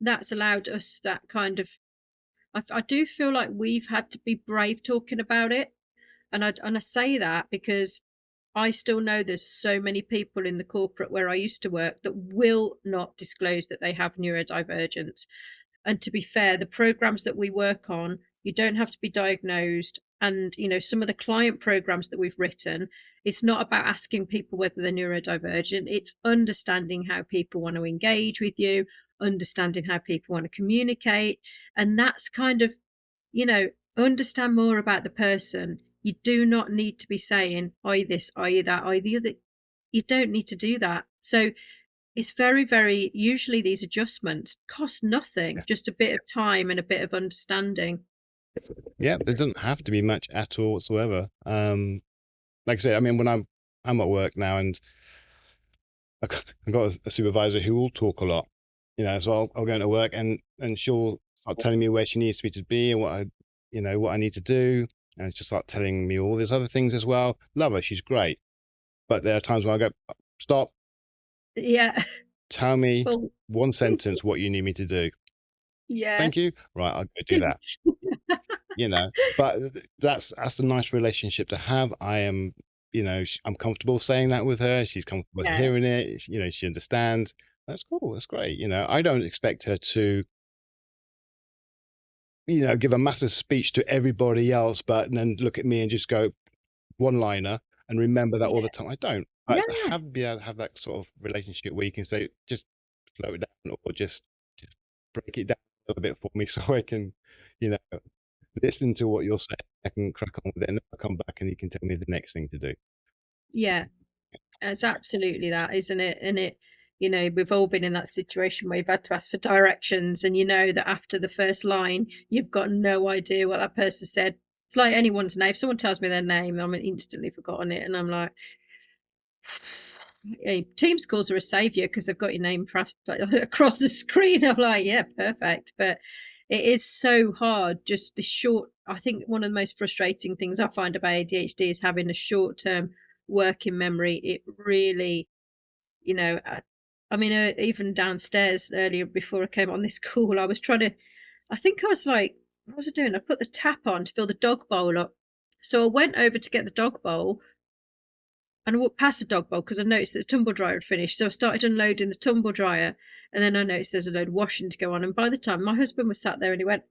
that's allowed us that kind of, I do feel like we've had to be brave talking about it. And I say that because I still know there's so many people in the corporate where I used to work that will not disclose that they have neurodivergence. And to be fair, the programs that we work on, you don't have to be diagnosed. And, some of the client programs that we've written, it's not about asking people whether they're neurodivergent. It's understanding how people want to engage with you, understanding how people want to communicate. And that's kind of, you know, understand more about the person. You do not need to be saying, are you this, are you that, are you the other? You don't need to do that. So it's very, very, usually these adjustments cost nothing, just a bit of time and a bit of understanding. Yeah, there doesn't have to be much at all whatsoever. Like I say, I mean, when I'm at work now, and I've got a supervisor who will talk a lot, so I'll go into work, and she'll start telling me where she needs me to be and what I need to do, and she'll start telling me all these other things as well. Love her, she's great. But there are times when I go, stop, Yeah. tell me Well, one sentence what you need me to do. yeah. Thank you. Right, I'll go do that. But that's a nice relationship to have. I'm comfortable saying that with her. She's comfortable Yeah. hearing it. She understands. That's cool. That's great. I don't expect her to, give a massive speech to everybody else, but then look at me and just go one liner and remember that all Yeah. the time. I don't. I Yeah. be able to have that sort of relationship where you can say, just slow it down, or just break it down a little bit for me so I can, you know, listen to what you're saying. I can crack on with it, and then I'll come back and you can tell me the next thing to do. Yeah. It's absolutely that, isn't it? And we've all been in that situation where you've had to ask for directions, and you know that after the first line, you've got no idea what that person said. It's like anyone's name. If someone tells me their name, I'm instantly forgotten it, and I'm like, hey, Teams calls are a savior because they've got your name across the screen. I'm like, yeah, perfect. But it is so hard. Just the short. I think one of the most frustrating things I find about ADHD is having a short-term working memory. It really, I mean, even downstairs earlier before I came on this call, I was trying to. I think I was like, what was I doing? I put the tap on to fill the dog bowl up. So I went over to get the dog bowl, and I walked past the dog bowl because I noticed that the tumble dryer had finished. So I started unloading the tumble dryer, and then I noticed there's a load of washing to go on. And by the time my husband was sat there and he went,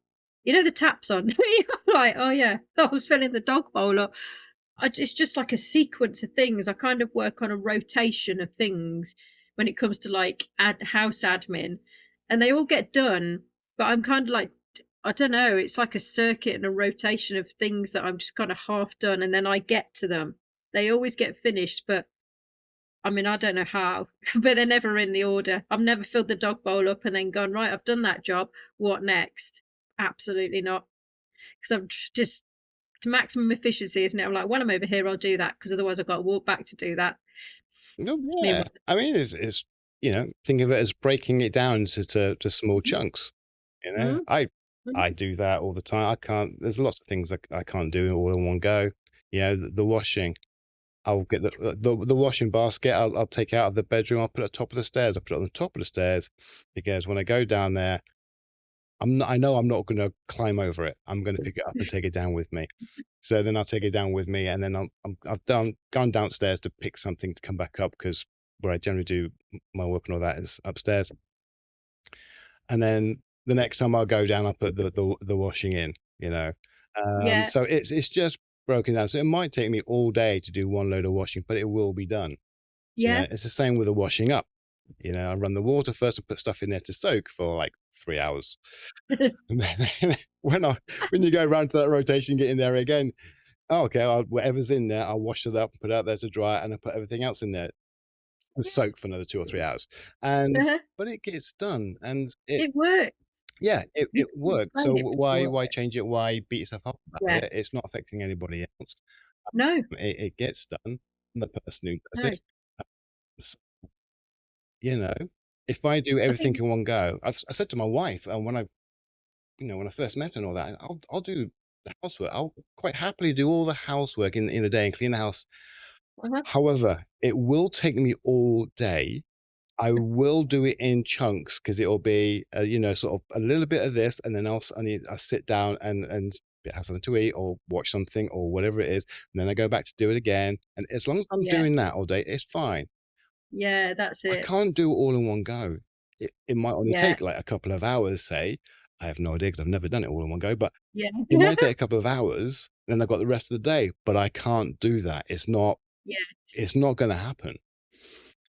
the tap's on. I'm like, oh yeah, I was filling the dog bowl up. It's just like a sequence of things. I kind of work on a rotation of things when it comes to like house admin, and they all get done. But I'm kind of like, I don't know, it's like a circuit and a rotation of things that I'm just kind of half done, and then I get to them. They always get finished, but I mean, I don't know how, but they're never in the order. I've never filled the dog bowl up and then gone, right, I've done that job. What next? Absolutely not. Because I'm just to maximum efficiency, isn't it? I'm like, when I'm over here, I'll do that because otherwise I've got to walk back to do that. No, yeah. Meanwhile, I mean, it's think of it as breaking it down to small chunks. mm, I mm, do that all the time. I can't. There's lots of things I can't do all in one go. The washing. I'll get the washing basket. I'll take out of the bedroom. I'll put it at the top of the stairs. I'll put it on the top of the stairs because when I go down there, I know I'm not going to climb over it. I'm going to pick it up and take it down with me. So then I'll take it down with me, and then I've gone downstairs to pick something to come back up because where I generally do my work and all that is upstairs. And then the next time I'll go down, I'll put the washing in. yeah, So it's just broken down. So it might take me all day to do one load of washing, but it will be done. yeah, It's the same with the washing up. I run the water first and put stuff in there to soak for like 3 hours. And then when you go around to that rotation, get in there again, oh, okay, whatever's in there, I'll wash it up, put it out there to dry, and I put everything else in there and soak for another 2 or 3 hours. And Uh-huh. but it gets done, and it It works. yeah, You it can works. So explain it before. why change it? Why beat yourself up about Yeah. it? It's not affecting anybody else. No, It gets done. I'm the person who does no. it. S You know, if I do I everything think in one go, I said to my wife, when I when I first met her and all that, I'll do the housework. I'll quite happily do all the housework in the day and clean the house. uh-huh. However, it will take me all day. I will do it in chunks because it'll be, sort of a little bit of this, and then I sit down and have something to eat or watch something or whatever it is, and then I go back to do it again. And as long as I'm Yeah. doing that all day, it's fine. Yeah, that's I it. can't do it all in one go. It might only Yeah. take like a couple of hours, say. I have no idea because I've never done it all in one go, but Yeah. it might take a couple of hours, then I've got the rest of the day, but I can't do that. Yes. It's not gonna happen.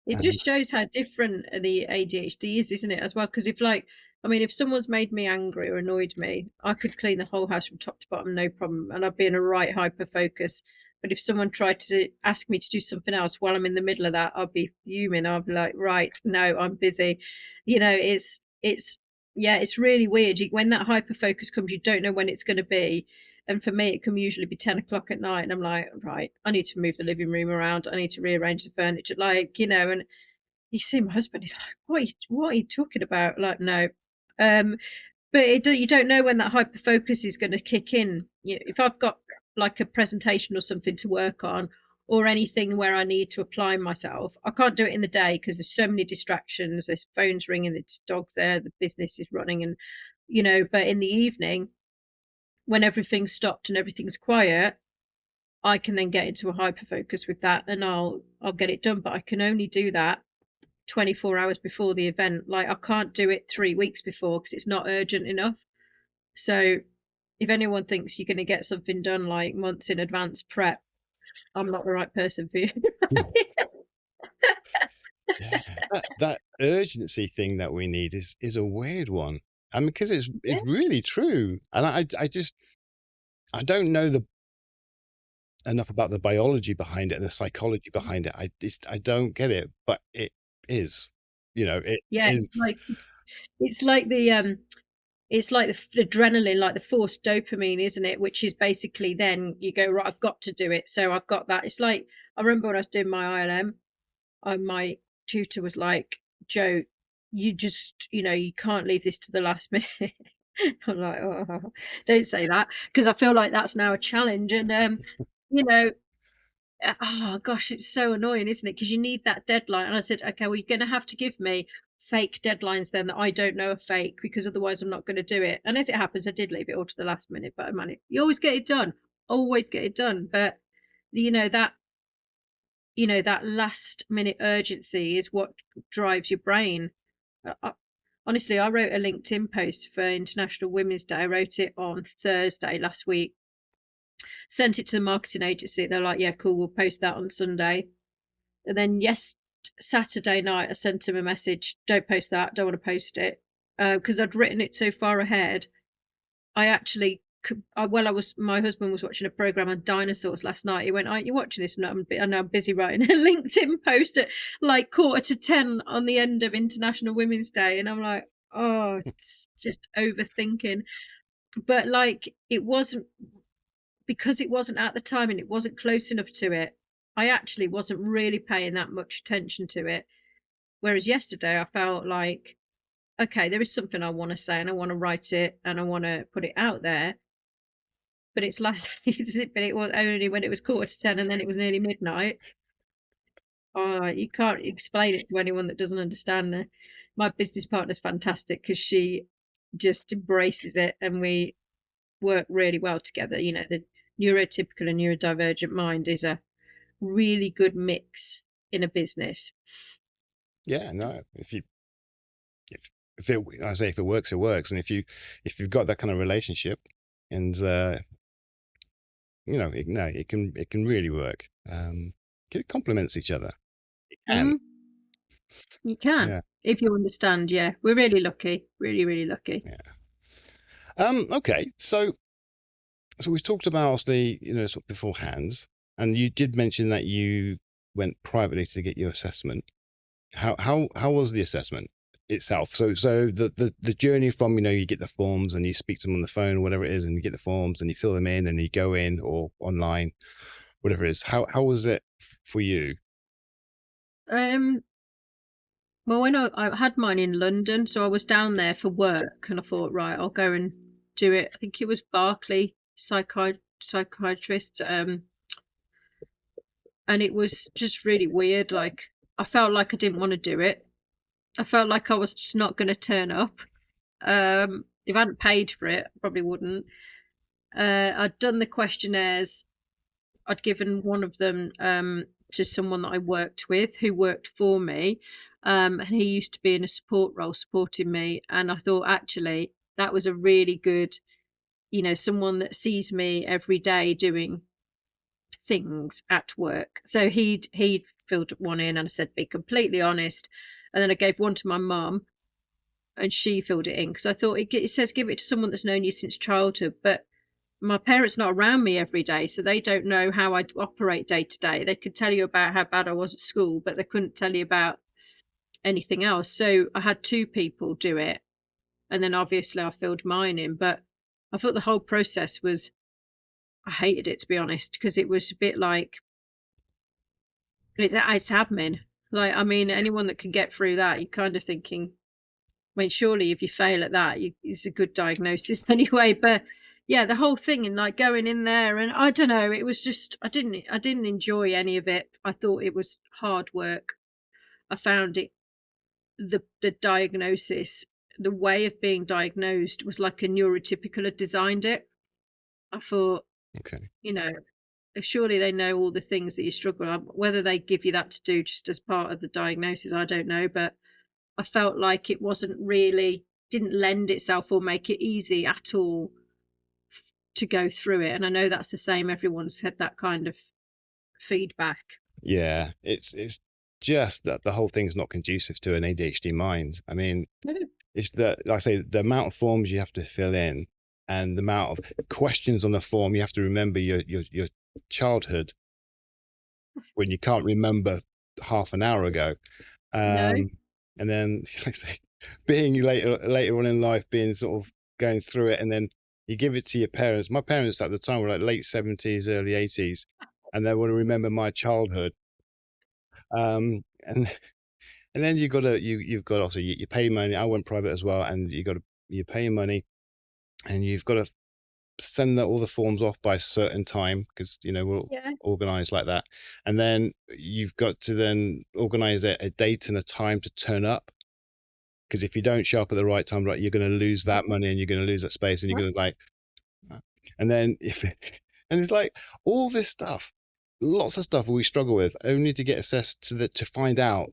It And just shows how different the ADHD is, isn't it, as well? Because if, like, I mean, if someone's made me angry or annoyed me, I could clean the whole house from top to bottom, no problem, and I'd be in a right hyper focus. But if someone tried to ask me to do something else while I'm in the middle of that, I'd be fuming. I'd be like, right, no, I'm busy. It's yeah, it's really weird. When that hyper focus comes, you don't know when it's going to be. And for me, it can usually be 10 o'clock at night, and I'm like, right, I need to move the living room around. I need to rearrange the furniture, and you see my husband, he's like, what are you talking about? Like, no. Um, but you don't know when that hyper focus is going to kick in. If I've got like a presentation or something to work on, or anything where I need to apply myself, I can't do it in the day because there's so many distractions. There's phones ringing, there's dogs there, the business is running, and but in the evening, when everything's stopped and everything's quiet, I can then get into a hyper focus with that, and I'll get it done. But I can only do that 24 hours before the event. Like, I can't do it 3 weeks before because it's not urgent enough. So, if anyone thinks you're gonna get something done, like, months in advance prep, I'm not the right person for you. yeah, that urgency thing that we need is a weird one. I mean, because Yeah, it's really true, and I just I don't know enough about the biology behind it and the psychology behind it. I don't get it, but it is. It yeah, is. it's like the adrenaline, like the forced dopamine, isn't it? Which is basically then you go, "Right, I've got to do it." So I've got that. It's like, I remember when I was doing my ILM, my tutor was like, "Joe, you just, you can't leave this to the last minute." I'm like, "Oh, don't say that," because I feel like that's now a challenge. And you know, oh gosh, it's so annoying, isn't it? Because you need that deadline. And I said, "Okay, well, you're going to have to give me fake deadlines then that I don't know are fake, because otherwise I'm not going to do it." And as it happens, I did leave it all to the last minute, but I managed. You always get it done, always get it done. But you know that that last minute urgency is what drives your brain. Honestly, I wrote a LinkedIn post for International Women's Day. I wrote it on Thursday last week, sent it to the marketing agency. They're like, "Yeah, cool, we'll post that on Sunday." And then Saturday night, I sent him a message, "Don't post that, don't want to post it." Because I'd written it so far ahead. I actually I was my husband was watching a program on dinosaurs last night. He went, "Aren't you watching this?" And I'm busy writing a LinkedIn post at like 9:45 on the end of International Women's Day, and I'm like, oh, it's just overthinking. But like, it wasn't, because it wasn't at the time and it wasn't close enough to it. I actually wasn't really paying that much attention to it. Whereas yesterday, I felt like, okay, there is something I want to say and I want to write it and I want to put it out there. But it's last but it was only when it was 9:45 and then it was nearly midnight. Oh, you can't explain it to anyone that doesn't understand it. My business partner's fantastic because she just embraces it, and we work really well together. The neurotypical and neurodivergent mind is a really good mix in a business. Yeah, no. If if it I say if it works, it works, and if you've got that kind of relationship, and no, it can really work. It complements each other. It can. Mm. You can, Yeah. if you understand. Yeah, we're really lucky, really, really lucky. Yeah. Okay. So we talked about the, sort of beforehand, and you did mention that you went privately to get your assessment. How was the assessment itself? So the journey from, you get the forms and you speak to them on the phone or whatever it is, and you get the forms and you fill them in and you go in or online, whatever it is. How was it for you? Um, well, when I had mine in London, so I was down there for work, and I thought, right, I'll go and do it. I think it was Berkeley psychiatrist, and it was just really weird. Like, I felt like I didn't want to do it. I felt like I was just not going to turn up. If I hadn't paid for it, I probably wouldn't. I'd done the questionnaires. I'd given one of them to someone that I worked with who worked for me. And he used to be in a support role supporting me. And I thought actually that was a really good, someone that sees me every day doing things at work. So he'd filled one in and I said, be completely honest. And then I gave one to my mum and she filled it in because I thought it says give it to someone that's known you since childhood. But my parents not around me every day, so they don't know how I operate day to day. They could tell you about how bad I was at school, but they couldn't tell you about anything else. So I had two people do it, and then obviously I filled mine in. But I thought the whole process was, I hated it to be honest, because it was a bit like it's admin. Like, I mean, anyone that can get through that, you're kind of thinking, I mean, surely if you fail at that, it's a good diagnosis anyway. But yeah, the whole thing and like going in there and I don't know, it was just I didn't enjoy any of it. I thought it was hard work. I found it the diagnosis, the way of being diagnosed was like a neurotypical had designed it. I thought, Okay. you know, surely they know all the things that you struggle with. Whether they give you that to do just as part of the diagnosis, I don't know, but I felt like it wasn't really didn't lend itself or make it easy at all to go through it. And I know that's the same. Everyone's had that kind of feedback. Yeah, it's just that the whole thing's not conducive to an ADHD mind. I mean, it's like I say, the amount of forms you have to fill in and the amount of questions on the form. You have to remember your childhood when you can't remember half an hour ago. No. And then, like I say, being later on in life, being sort of going through it, and then you give it to your parents. My parents at the time were like late 70s, early 80s, and they want to remember my childhood. And then you've got also you pay money. I went private as well, and you pay money, and you've got to send all the forms off by a certain time because we're Yeah. organized like that, and then you've got to then organize a date and a time to turn up, because if you don't show up at the right time, right, you're going to lose that money and you're going to lose that space and you're going to like, and then if and it's like all this stuff, lots of stuff we struggle with only to get assessed to find out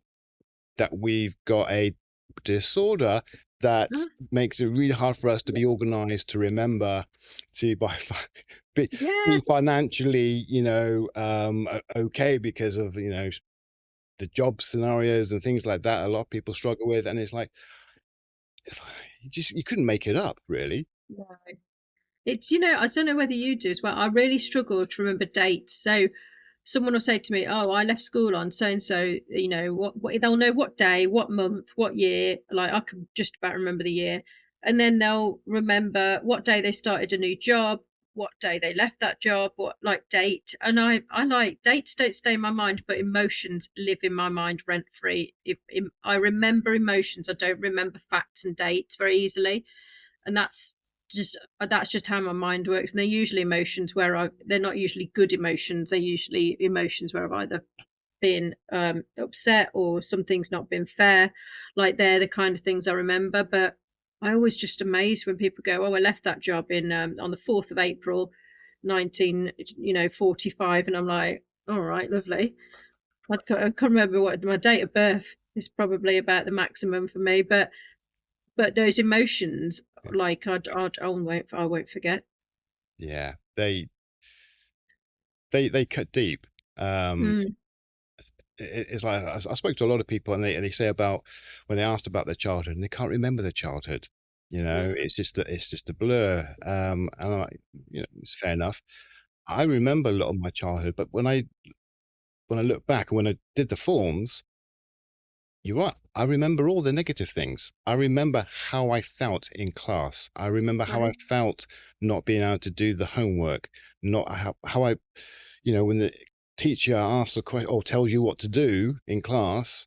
that we've got a disorder that makes it really hard for us to be organized, to remember, to be, Yeah. be financially, okay because of, the job scenarios and things like that. A lot of people struggle with, and it's like you couldn't make it up, really. No. It's, I don't know whether you do as well. I really struggle to remember dates. So someone will say to me, "Oh, I left school on so and so." What they'll know what day, what month, what year. Like I can just about remember the year, and then they'll remember what day they started a new job, what day they left that job, what like date. And I like dates don't stay in my mind, but emotions live in my mind rent free. If I remember emotions, I don't remember facts and dates very easily, and that's just how my mind works. And they're usually emotions they're not usually good emotions. They're usually emotions where I've either been upset or something's not been fair. Like they're the kind of things I remember. But I always just amazed when people go, "Oh, I left that job in on the 4th of April, 1945," and I'm like, "All right, lovely." I can't remember what my date of birth is probably about the maximum for me, but those emotions, like I won't forget. Yeah, they cut deep. Um, Mm. it's like I spoke to a lot of people, and they say about when they asked about their childhood, and they can't remember their childhood. You know, Mm, it's just a blur. And I'm like, you know, it's fair enough. I remember a lot of my childhood, but when I look back and when I did the forms, you're right. I remember all the negative things. I remember how I felt in class. I remember how I right. felt not being able to do the homework, not how I, you know, when the teacher asks a question or tells you what to do in class,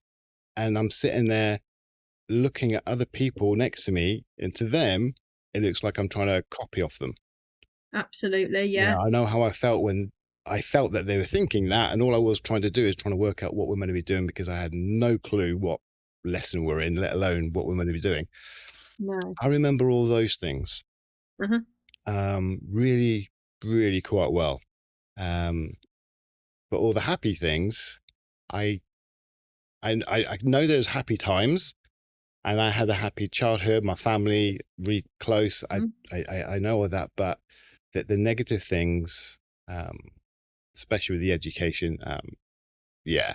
and I'm sitting there looking at other people next to me, and to them, it looks like I'm trying to copy off them. Absolutely. Yeah, Yeah. I know how I felt when I felt that they were thinking that, and all I was trying to do is trying to work out what we're meant to be doing because I had no clue what lesson we're in, let alone what we're meant to be doing. No. I remember all those things Uh-huh. really, really quite well. Um, but all the happy things, I, I know there's happy times, and I had a happy childhood. My family really close. Mm, I know all that, but the negative things, um, especially with the education, yeah,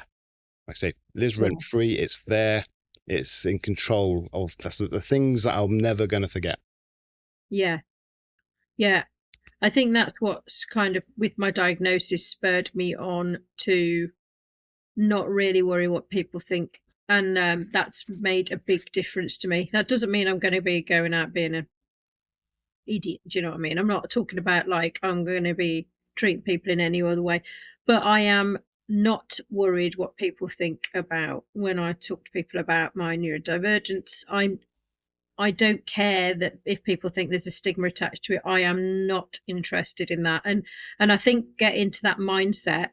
like I say, lives yeah. rent free. It's there. It's in control of that's the things that I'm never going to forget. Yeah. Yeah. I think that's what's kind of with my diagnosis spurred me on to not really worry what people think. And that's made a big difference to me. That doesn't mean I'm going to be going out being an idiot. Do you know what I mean? I'm not talking about like I'm going to be treating people in any other way, but I am not worried what people think about when I talk to people about my neurodivergence. I don't care that if people think there's a stigma attached to it. I am not interested in that. And I think getting to that mindset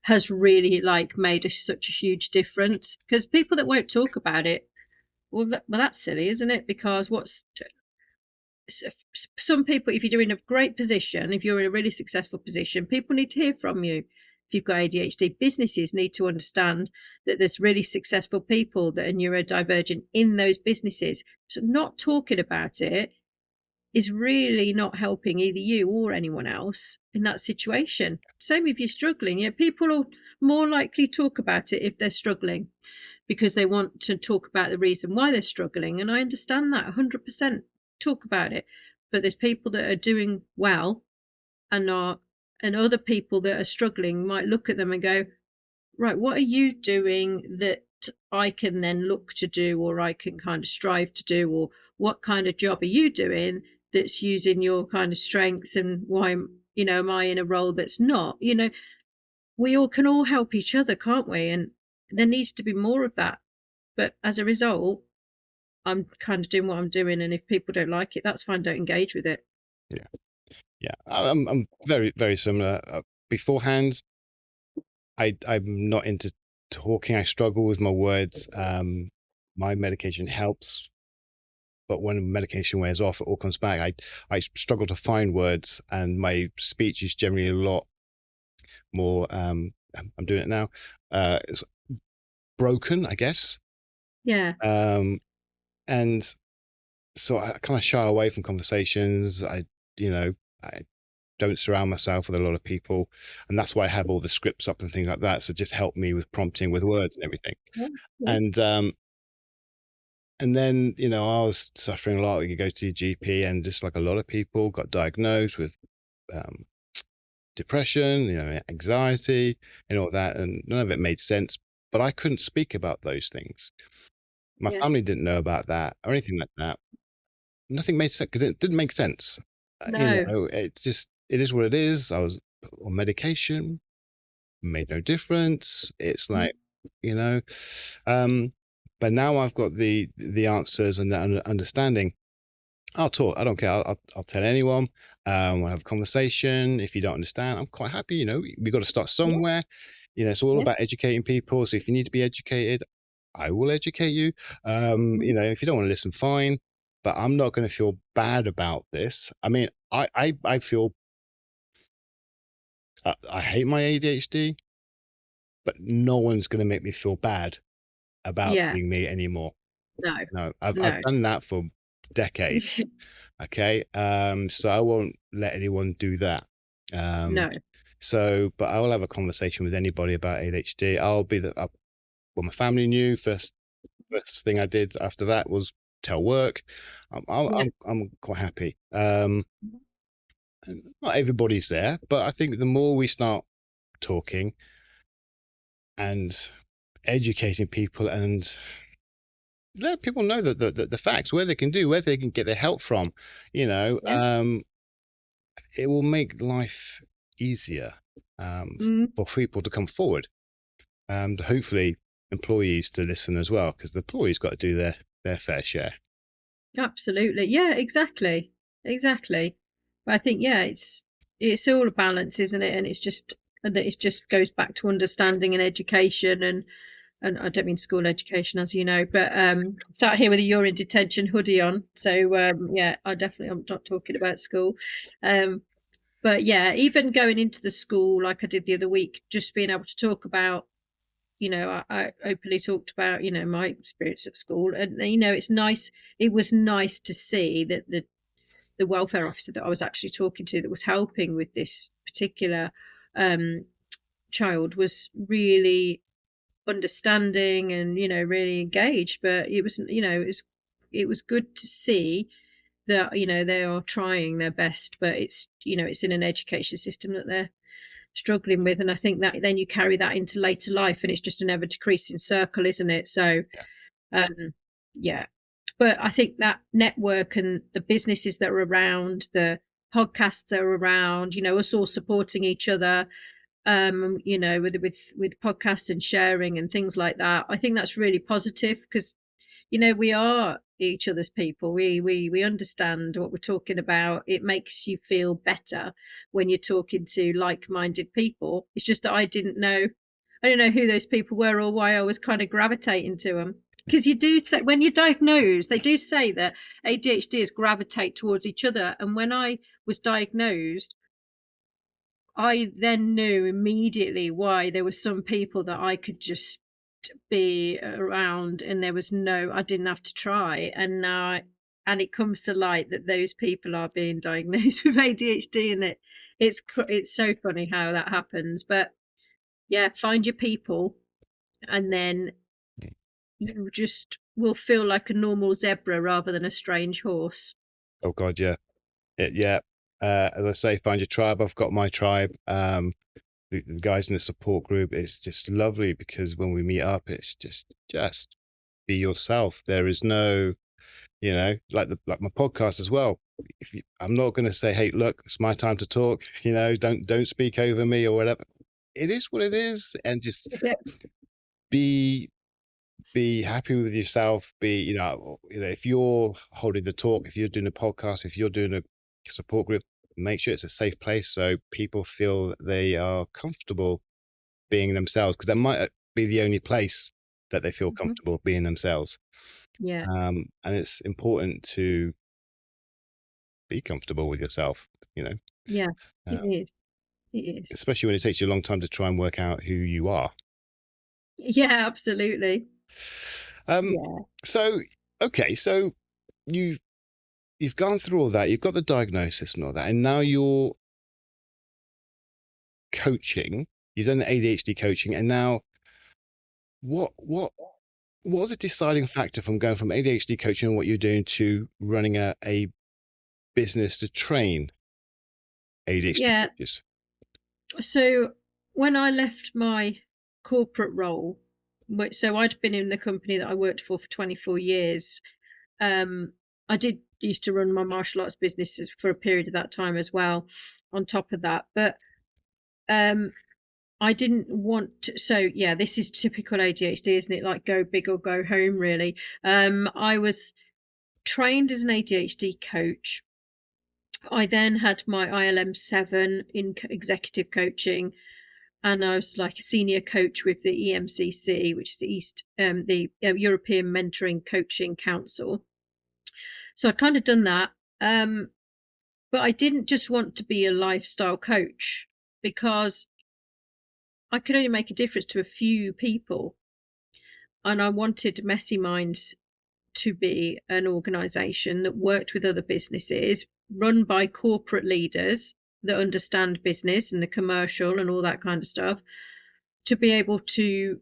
has really like made such a huge difference because people that won't talk about it, well, that's silly, isn't it? Because some people, if you're in a great position, if you're in a really successful position, people need to hear from you. If you've got ADHD, businesses need to understand that there's really successful people that are neurodivergent in those businesses. So not talking about it is really not helping either you or anyone else in that situation. Same if you're struggling. Yeah, people are more likely talk about it if they're struggling because they want to talk about the reason why they're struggling. And I understand that 100%. Talk about it. But there's people that are doing well and are, and other people that are struggling might look at them and go, right, what are you doing that I can then look to do, or I can kind of strive to do, or what kind of job are you doing that's using your kind of strengths, and why, am I in a role that's not? We all can all help each other, can't we? And there needs to be more of that. But as a result, I'm kind of doing what I'm doing, and if people don't like it, that's fine. Don't engage with it. Yeah, yeah. I'm very, very similar. Beforehand, I'm not into talking. I struggle with my words. My medication helps, but when medication wears off, it all comes back. I struggle to find words, and my speech is generally a lot more. I'm doing it now. It's broken, I guess. Yeah, Um, and so I kind of shy away from conversations. You know, I don't surround myself with a lot of people, and that's why I have all the scripts up and things like that. So just help me with prompting with words and everything. yeah, yeah, And and then I was suffering a lot. You go to your GP, and just like a lot of people, got diagnosed with um, depression, anxiety, and all that, and none of it made sense. But I couldn't speak about those things. My yeah. family didn't know about that or anything like that. Nothing made sense because it didn't make sense. No. It's just it is what it is. I was on medication, made no difference. It's Mm, like, you know, um, but now I've got the answers and the understanding. I'll talk. I don't care. I'll tell anyone. We'll have a conversation. If you don't understand, I'm quite happy. We've got to start yeah, somewhere. It's all yeah. about educating people. So if you need to be educated, I will educate you. Mhm. If you don't want to listen, fine. But I'm not going to feel bad about this. I mean, I feel I hate my ADHD, but no one's going to make me feel bad about Yeah. being me anymore. No. No, I've No. done that for decades. Okay, so I won't let anyone do that. Um, No. So, but I'll have a conversation with anybody about ADHD. I'll be well, my family knew first thing I did after that was tell work. Yeah. I'm quite happy. Not everybody's there, but I think the more we start talking and educating people and let people know that the facts, where they can get their help from, Yeah. it will make life easier Mm. for people to come forward and hopefully employees to listen as well, because the employees got to do their fair share. Absolutely. Yeah, exactly. Exactly. But I think, yeah, it's all a balance, isn't it? And that it just goes back to understanding and education and I don't mean school education, as you know, but sat here with a you're in detention hoodie on. So yeah, I'm not talking about school. But yeah, even going into the school like I did the other week, just being able to talk about, I openly talked about, my experience at school, and it's nice. It was nice to see that the welfare officer that I was actually talking to, that was helping with this particular um, child, was really understanding and really engaged. But it was, it was good to see that they are trying their best, but it's in an education system that they're struggling with. And I think that then you carry that into later life, and it's just an ever decreasing circle, isn't it? So Yeah. um yeah, but I think that network and the businesses that are around, the podcasts that are around, us all supporting each other, with podcasts and sharing and things like that, I think that's really positive, because we are each other's people. We understand what we're talking about. It makes you feel better when you're talking to like-minded people. It's just that I don't know who those people were or why I was kind of gravitating to them. Because you do say, when you're diagnosed, they do say that ADHDs gravitate towards each other. And when I was diagnosed, I then knew immediately why there were some people that I could just be around, and I didn't have to try. And now, and it comes to light that those people are being diagnosed with ADHD, and it's so funny how that happens. But yeah, find your people, and then you just will feel like a normal zebra rather than a strange horse. Oh God, yeah. Yeah. As I say, find your tribe. I've got my tribe. The guys in the support group, it's just lovely because when we meet up, it's just be yourself. There is no, like my podcast as well. I'm not going to say, hey, look, it's my time to talk. Don't speak over me or whatever. It is what it is, and just Yeah. be be happy with yourself. If you're holding the talk, if you're doing a podcast, if you're doing a support group, make sure it's a safe place so people feel that they are comfortable being themselves, because that might be the only place that they feel Mhm. comfortable being themselves. Yeah. And it's important to be comfortable with yourself, you know, Yeah. It uh, is. It is. especially when it takes you a long time to try and work out who you are. Yeah, absolutely. Um, Yeah. so, okay, so you you've gone through all that, you've got the diagnosis and all that, and now you're coaching. You've done the ADHD coaching, and now what was a deciding factor from going from ADHD coaching and what you're doing to running a business to train ADHD Yeah. coaches? So when I left my corporate role, so I'd been in the company that I worked for 24 years. Um, I did used to run my martial arts businesses for a period of that time as well, on top of that. But um, I didn't want to, so yeah, this is typical ADHD, isn't it? Like go big or go home, really. I was trained as an ADHD coach. I then had my ILM 7 in executive coaching, and I was like a senior coach with the EMCC, which is the European Mentoring Coaching Council. So I'd kind of done that, but I didn't just want to be a lifestyle coach, because I could only make a difference to a few people, and I wanted Messy Minds to be an organisation that worked with other businesses, run by corporate leaders. that understand business and the commercial and all that kind of stuff to be able to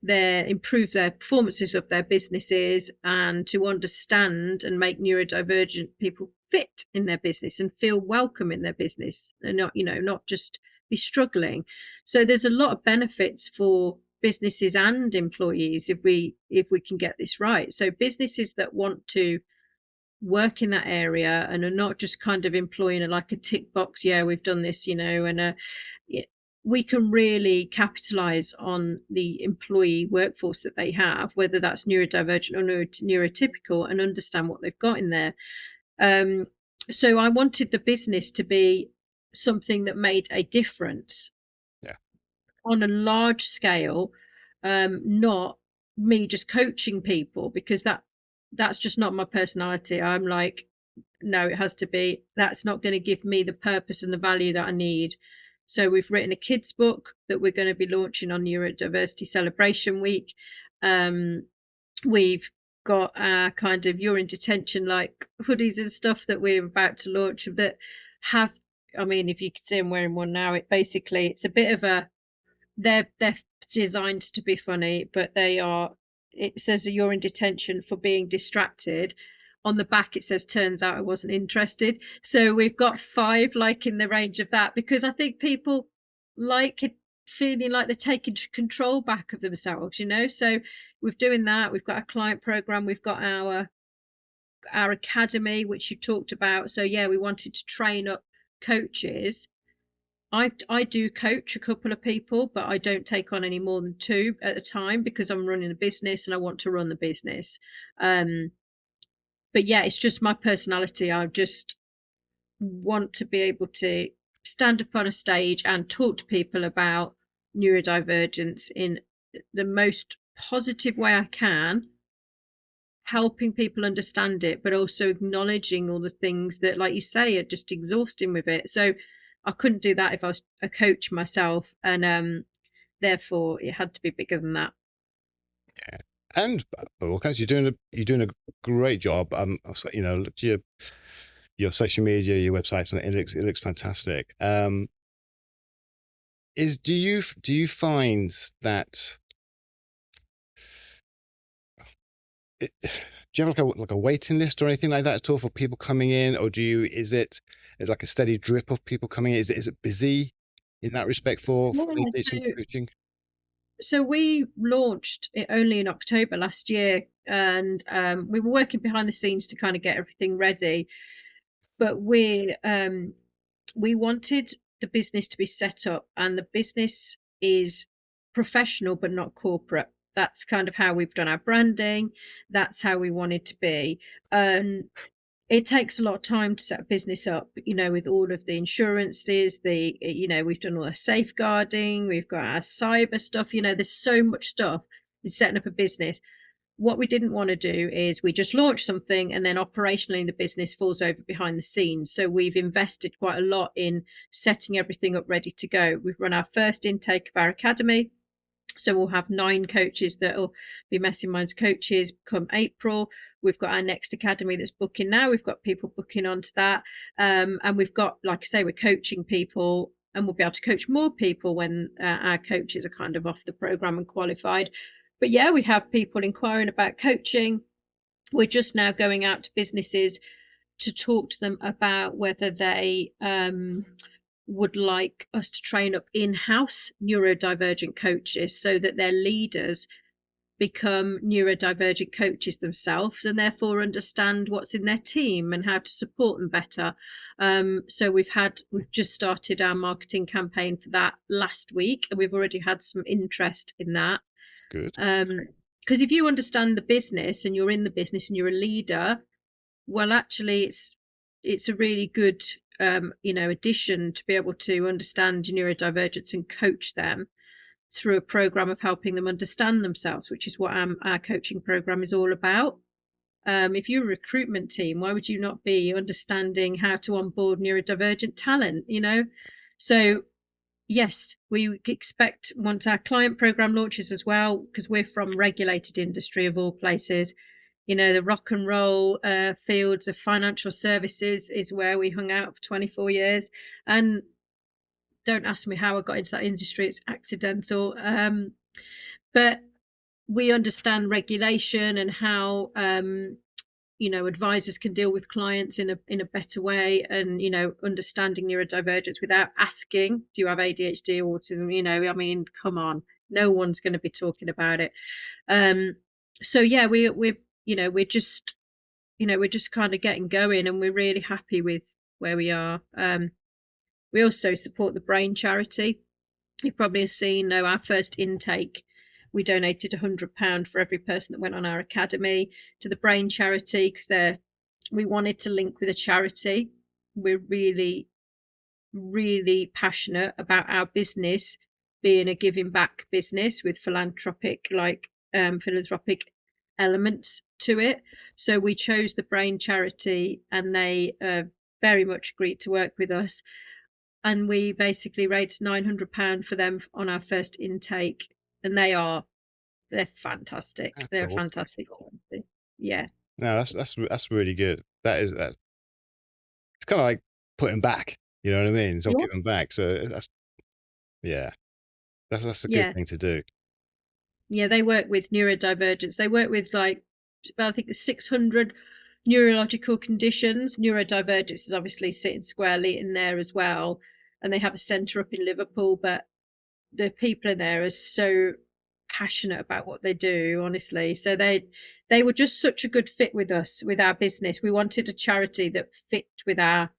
improve their performances of their businesses and to understand and make neurodivergent people fit in their business and feel welcome in their business and not just be struggling. So there's a lot of benefits for businesses and employees if we can get this right. So businesses that want to work in that area and are not just kind of employing like a tick box, yeah, we've done this, and we can really capitalize on the employee workforce that they have, whether that's neurodivergent or neurotypical, and understand what they've got in there. So I wanted the business to be something that made a difference Yeah. on a large scale, not me just coaching people, because that's just not my personality. I'm like, no, it has to be, that's not going to give me the purpose and the value that I need. So we've written a kids book that we're going to be launching on Neurodiversity Celebration Week. We've got our kind of You're in Detention like hoodies and stuff that we're about to launch that have, I mean, if you can see I'm wearing one now, it's a bit of a, they're designed to be funny, but it says that you're in detention for being distracted. On the back it says turns out I wasn't interested. So we've got 5 like in the range of that, because I think people like it, feeling like they're taking control back of themselves, so we're doing that. We've got a client program, we've got our academy, which you talked about. So yeah, we wanted to train up coaches. I do coach a couple of people, but I don't take on any more than 2 at a time, because I'm running a business and I want to run the business. But yeah, it's just my personality. I just want to be able to stand up on a stage and talk to people about neurodivergence in the most positive way I can, helping people understand it, but also acknowledging all the things that, like you say, are just exhausting with it. So I couldn't do that if I was a coach myself, and therefore it had to be bigger than that. Yeah. And you're doing a great job. So, look at your social media, your website, and it looks fantastic. Do you find that do you have like a waiting list or anything like that at all for people coming in, or is it like a steady drip of people coming in? Is it busy in that respect for Yeah, teaching so coaching? So we launched it only in October last year, and we were working behind the scenes to kind of get everything ready. But we wanted the business to be set up, and the business is professional but not corporate. That's kind of how we've done our branding. That's how we wanted to be. It takes a lot of time to set a business up, with all of the insurances, we've done all the safeguarding, we've got our cyber stuff, there's so much stuff in setting up a business. What we didn't want to do is we just launch something and then operationally the business falls over behind the scenes. So we've invested quite a lot in setting everything up ready to go. We've run our first intake of our academy. So we'll have 9 coaches that will be Messy Minds coaches come April. We've got our next academy that's booking now. We've got people booking onto that. And we've got, like I say, we're coaching people, and we'll be able to coach more people when our coaches are kind of off the program and qualified. But yeah, we have people inquiring about coaching. We're just now going out to businesses to talk to them about whether they would like us to train up in-house neurodivergent coaches so that their leaders become neurodivergent coaches themselves and therefore understand what's in their team and how to support them better. So we've just started our marketing campaign for that last week, and we've already had some interest in that. Good. Because if you understand the business and you're in the business and you're a leader, well, actually it's a really good addition to be able to understand neurodivergence and coach them through a program of helping them understand themselves, which is what our coaching program is all about. If you're a recruitment team, why would you not be understanding how to onboard neurodivergent talent? So yes, we expect, once our client program launches as well, because we're from regulated industry of all places, the rock and roll fields of financial services is where we hung out for 24 years. And don't ask me how I got into that industry, it's accidental. But we understand regulation and how advisors can deal with clients in a better way, and understanding neurodivergence without asking, do you have ADHD or autism? I mean, come on, no one's going to be talking about it. So yeah, we're just kind of getting going, and we're really happy with where we are. We also support the Brain charity. You've probably seen, our first intake, we donated £100 for every person that went on our academy to the Brain charity, because we wanted to link with a charity. We're really, really passionate about our business being a giving back business with philanthropic elements to it. So we chose the Brain charity, and they very much agreed to work with us. And we basically raised £900 for them on our first intake, and they're fantastic. That's They're a awesome. fantastic charity. Yeah. No, that's really good. That's it's kind of like putting back. You know what I mean? It's all Yeah. giving back. So yeah, that's a good Yeah. thing to do. Yeah, they work with neurodivergence. They work with I think 600 neurological conditions. Neurodivergence is obviously sitting squarely in there as well. And they have a centre up in Liverpool, but the people in there are so passionate about what they do, honestly. So they were just such a good fit with us, with our business. We wanted a charity that fit with our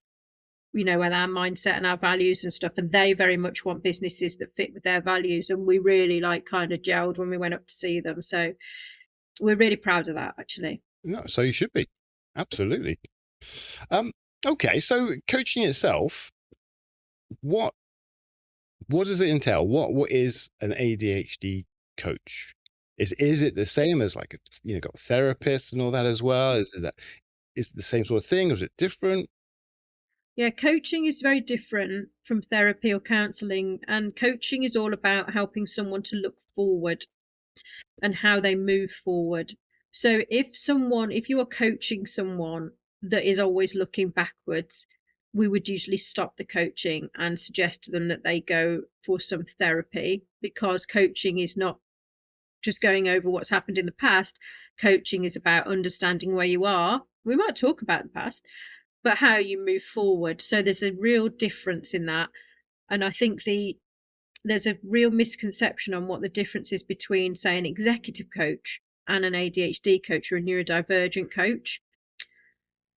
with our mindset and our values and stuff, and they very much want businesses that fit with their values, and we really kind of gelled when we went up to see them. So we're really proud of that, actually. No, so you should be. Absolutely. Okay, so coaching itself, what does it entail? What is an ADHD coach? Is it the same as like got therapists and all that as well? Is it the same sort of thing, or is it different? Yeah, coaching is very different from therapy or counseling, and coaching is all about helping someone to look forward and how they move forward. So if you are coaching someone that is always looking backwards, we would usually stop the coaching and suggest to them that they go for some therapy, because coaching is not just going over what's happened in the past. Coaching is about understanding where you are. We might talk about the past, but how you move forward. So there's a real difference in that. And I think there's a real misconception on what the difference is between, say, an executive coach and an ADHD coach or a neurodivergent coach.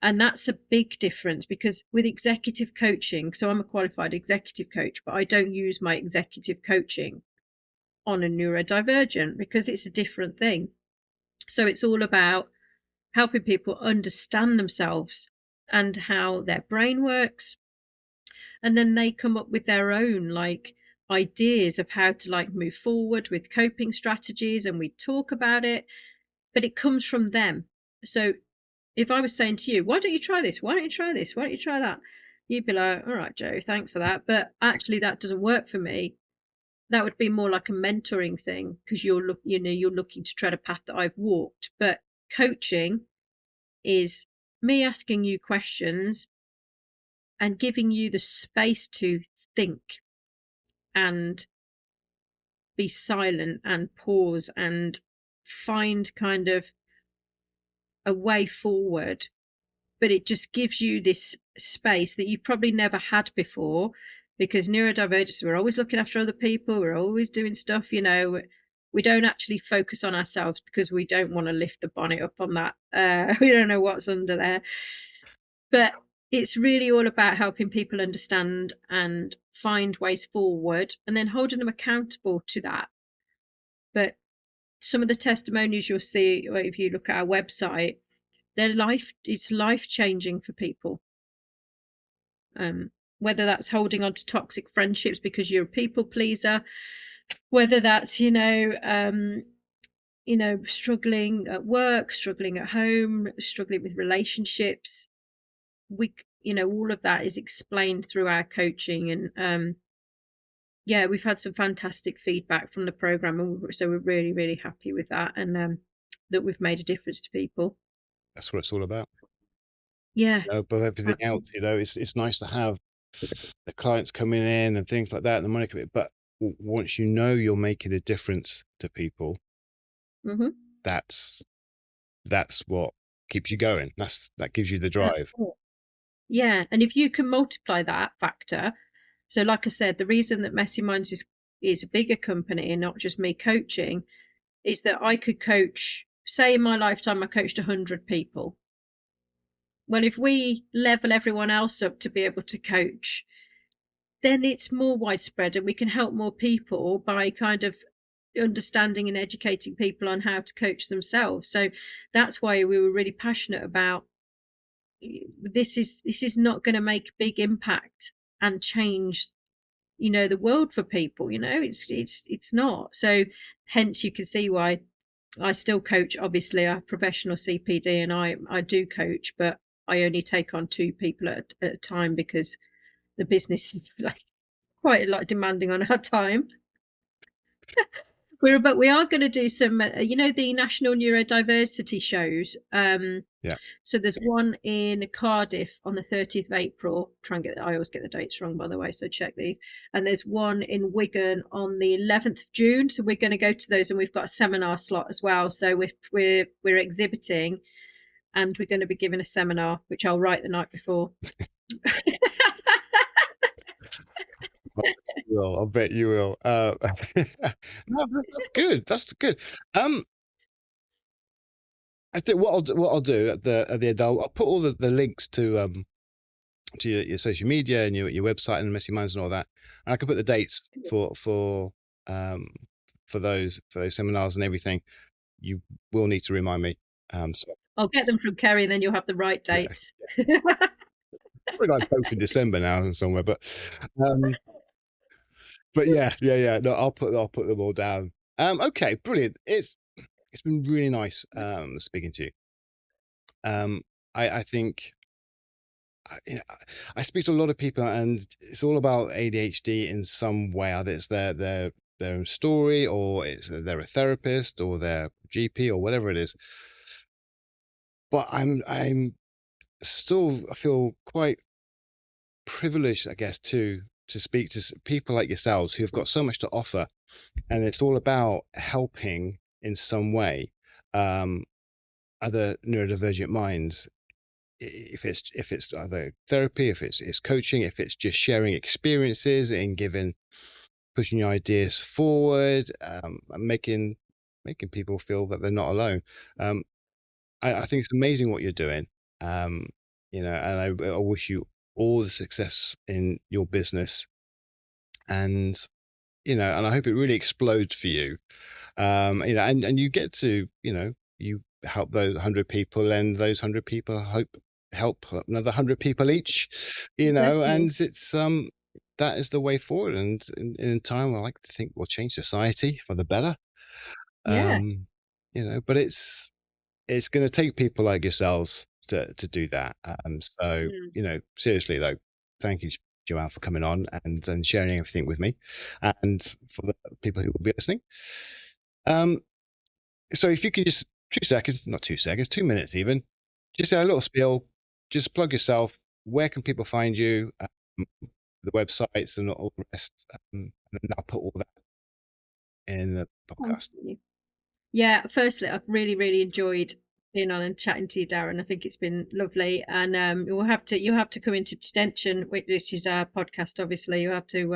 And that's a big difference, because with executive coaching, so I'm a qualified executive coach, but I don't use my executive coaching on a neurodivergent because it's a different thing. So it's all about helping people understand themselves and how their brain works. And then they come up with their own ideas of how to move forward with coping strategies, and we talk about it, but it comes from them. So if I was saying to you, why don't you try this? Why don't you try this? Why don't you try that? You'd be like, all right, Joe, thanks for that. But actually that doesn't work for me. That would be more like a mentoring thing, because you're looking to tread a path that I've walked. But coaching is me asking you questions and giving you the space to think and be silent and pause and find kind of a way forward. But it just gives you this space that you probably never had before, because neurodivergents, we're always looking after other people, we're always doing stuff, we don't actually focus on ourselves because we don't want to lift the bonnet up on that. We don't know what's under there. But it's really all about helping people understand and find ways forward, and then holding them accountable to that. But some of the testimonies you'll see, or if you look at our website, it's life changing for people. Whether that's holding on to toxic friendships because you're a people pleaser, whether that's struggling at work, struggling at home, struggling with relationships, all of that is explained through our coaching. And yeah, we've had some fantastic feedback from the program, and so we're really, really happy with that, and that we've made a difference to people. That's what it's all about. Yeah, Above everything else, absolutely. it's nice to have the clients coming in and things like that, and the money coming, but once you know you're making a difference to people, Hmm. that's that's what keeps you going. That gives you the That's drive. it. Yeah, and if you can multiply that factor, so like I said, the reason that Messy Minds is a bigger company and not just me coaching is that I could coach, say in my lifetime, I coached 100 people. Well, if we level everyone else up to be able to coach, then it's more widespread and we can help more people by kind of understanding and educating people on how to coach themselves. So that's why we were really passionate about this is not going to make a big impact and change, the world for people. It's not. So hence you can see why I still coach. Obviously I'm a professional CPD and I do coach, but I only take on two people at a time because the business is like quite a lot demanding on our time. But we are going to do some, the national neurodiversity shows. Yeah. So there's one in Cardiff on the 30th of April. I always get the dates wrong, by the way, so check these. And there's one in Wigan on the 11th of June. So we're going to go to those, and we've got a seminar slot as well. So we're exhibiting, and we're going to be giving a seminar, which I'll write the night before. I'll bet you will. No, that's good. That's good. Um, I think what I'll do at the end, I'll put all the links to your social media and your website and Messy Minds and all that, and I can put the dates um for those seminars and everything. You will need to remind me. So I'll get them from Kerry, and then you'll have the right yeah, dates. probably like both in December now somewhere, um, but yeah. No, I'll put them all down. Okay, brilliant. It's been really nice speaking to you. Um, I think I speak to a lot of people, and it's all about ADHD in some way. Either it's their own story, or it's they're a therapist, or their GP, or whatever it is. But I'm still I feel quite privileged, I guess, to speak to people like yourselves who've got so much to offer, and it's all about helping in some way um, other neurodivergent minds. If it's either therapy, if it's coaching, if it's just sharing experiences and giving pushing your ideas forward, and making people feel that they're not alone. Um, I think it's amazing what you're doing. Um, and I wish you all the success in your business, and and I hope it really explodes for you. And you get to, you help those 100 people, and those 100 people help another 100 people each, Exactly. and it's that is the way forward. And in time, I like to think we'll change society for the better. Yeah. But it's going to take people like yourselves to do that. So Mm. seriously though, thank you, Joanne, for coming on and sharing everything with me, and for the people who will be listening. Um, so if you could just 2 seconds, not 2 seconds, 2 minutes even, just a little spiel, just plug yourself. Where can people find you? The websites and all the rest. And then I'll put all that in the Thank podcast. you. Yeah, firstly, I've really, really enjoyed being on and chatting to you, Darren. I think it's been lovely, and you have to come into detention, which is our podcast. Obviously, you have to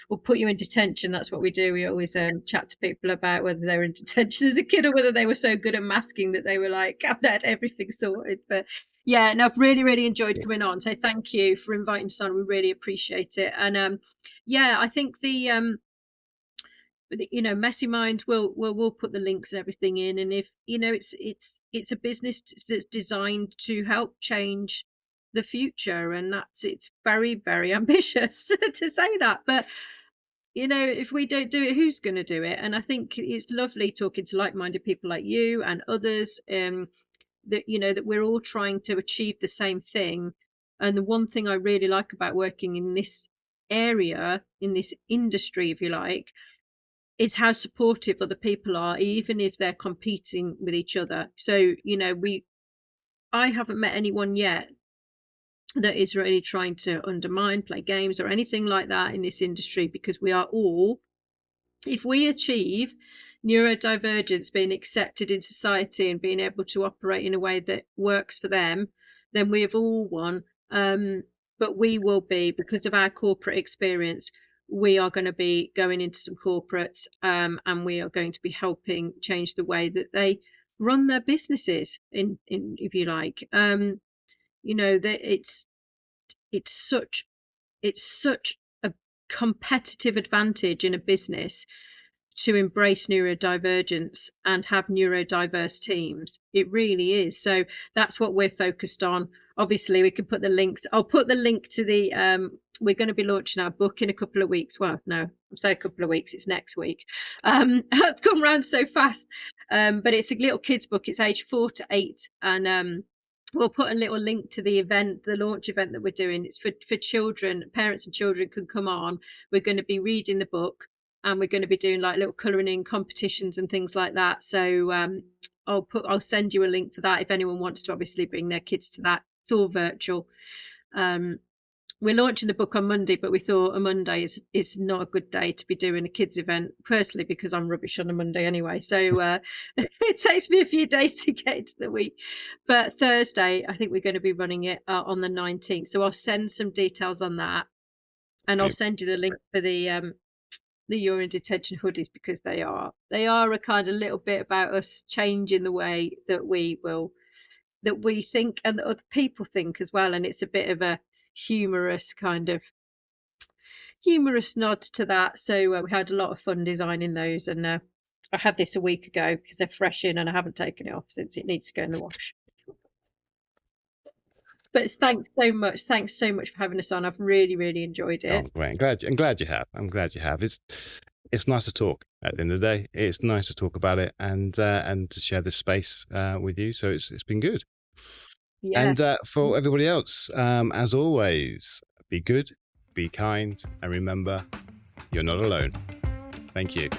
we'll put you in detention. That's what we do. We always chat to people about whether they were in detention as a kid or whether they were so good at masking that they were like, I've had everything sorted. But yeah, no, I've really, really enjoyed coming on. So thank you for inviting us on. We really appreciate it. And yeah, I think Messy Minds will put the links and everything in, and if it's a business that's designed to help change the future, and it's very, very ambitious to say that, but if we don't do it, who's going to do it? And I think it's lovely talking to like-minded people like you and others, that we're all trying to achieve the same thing. And the one thing I really like about working in this area, in this industry, if you like, is how supportive other people are, even if they're competing with each other. So, I haven't met anyone yet that is really trying to undermine, play games, or anything like that in this industry, because we are all, if we achieve neurodivergence being accepted in society and being able to operate in a way that works for them, then we have all won. But we will be, because of our corporate experience, we are going to be going into some corporates, and we are going to be helping change the way that they run their businesses, in if you like. That it's such it's such a competitive advantage in a business to embrace neurodivergence and have neurodiverse teams. It really is. So that's what we're focused on. Obviously, we can put the links. I'll put the link to the. We're going to be launching our book in a couple of weeks. Well, no, I'm saying a couple of weeks. It's next week. That's come around so fast. But it's a little kids book. It's age 4 to 8, and we'll put a little link to the event, the launch event that we're doing. It's for children. Parents and children can come on. We're going to be reading the book, and we're going to be doing like little colouring in competitions and things like that. So I'll send you a link for that if anyone wants to obviously bring their kids to that. It's all virtual. We're launching the book on Monday, but we thought a Monday is not a good day to be doing a kids event, personally, because I'm rubbish on a Monday anyway. So it takes me a few days to get into the week. But Thursday, I think we're going to be running it on the 19th. So I'll send some details on that, and I'll send you the link for the You're in Detention hoodies, because they are a kind of little bit about us changing the way that we think and that other people think as well. And it's a bit of a humorous nod to that. So we had a lot of fun designing those, and I had this a week ago because they're fresh in, and I haven't taken it off since it needs to go in the wash. But thanks so much for having us on. I've really, really enjoyed it. Oh, great. I'm glad you have. It's nice to talk at the end of the day. It's nice to talk about it and to share this space with you. So it's been good. Yeah. And for everybody else, as always, be good, be kind, and remember, you're not alone. Thank you.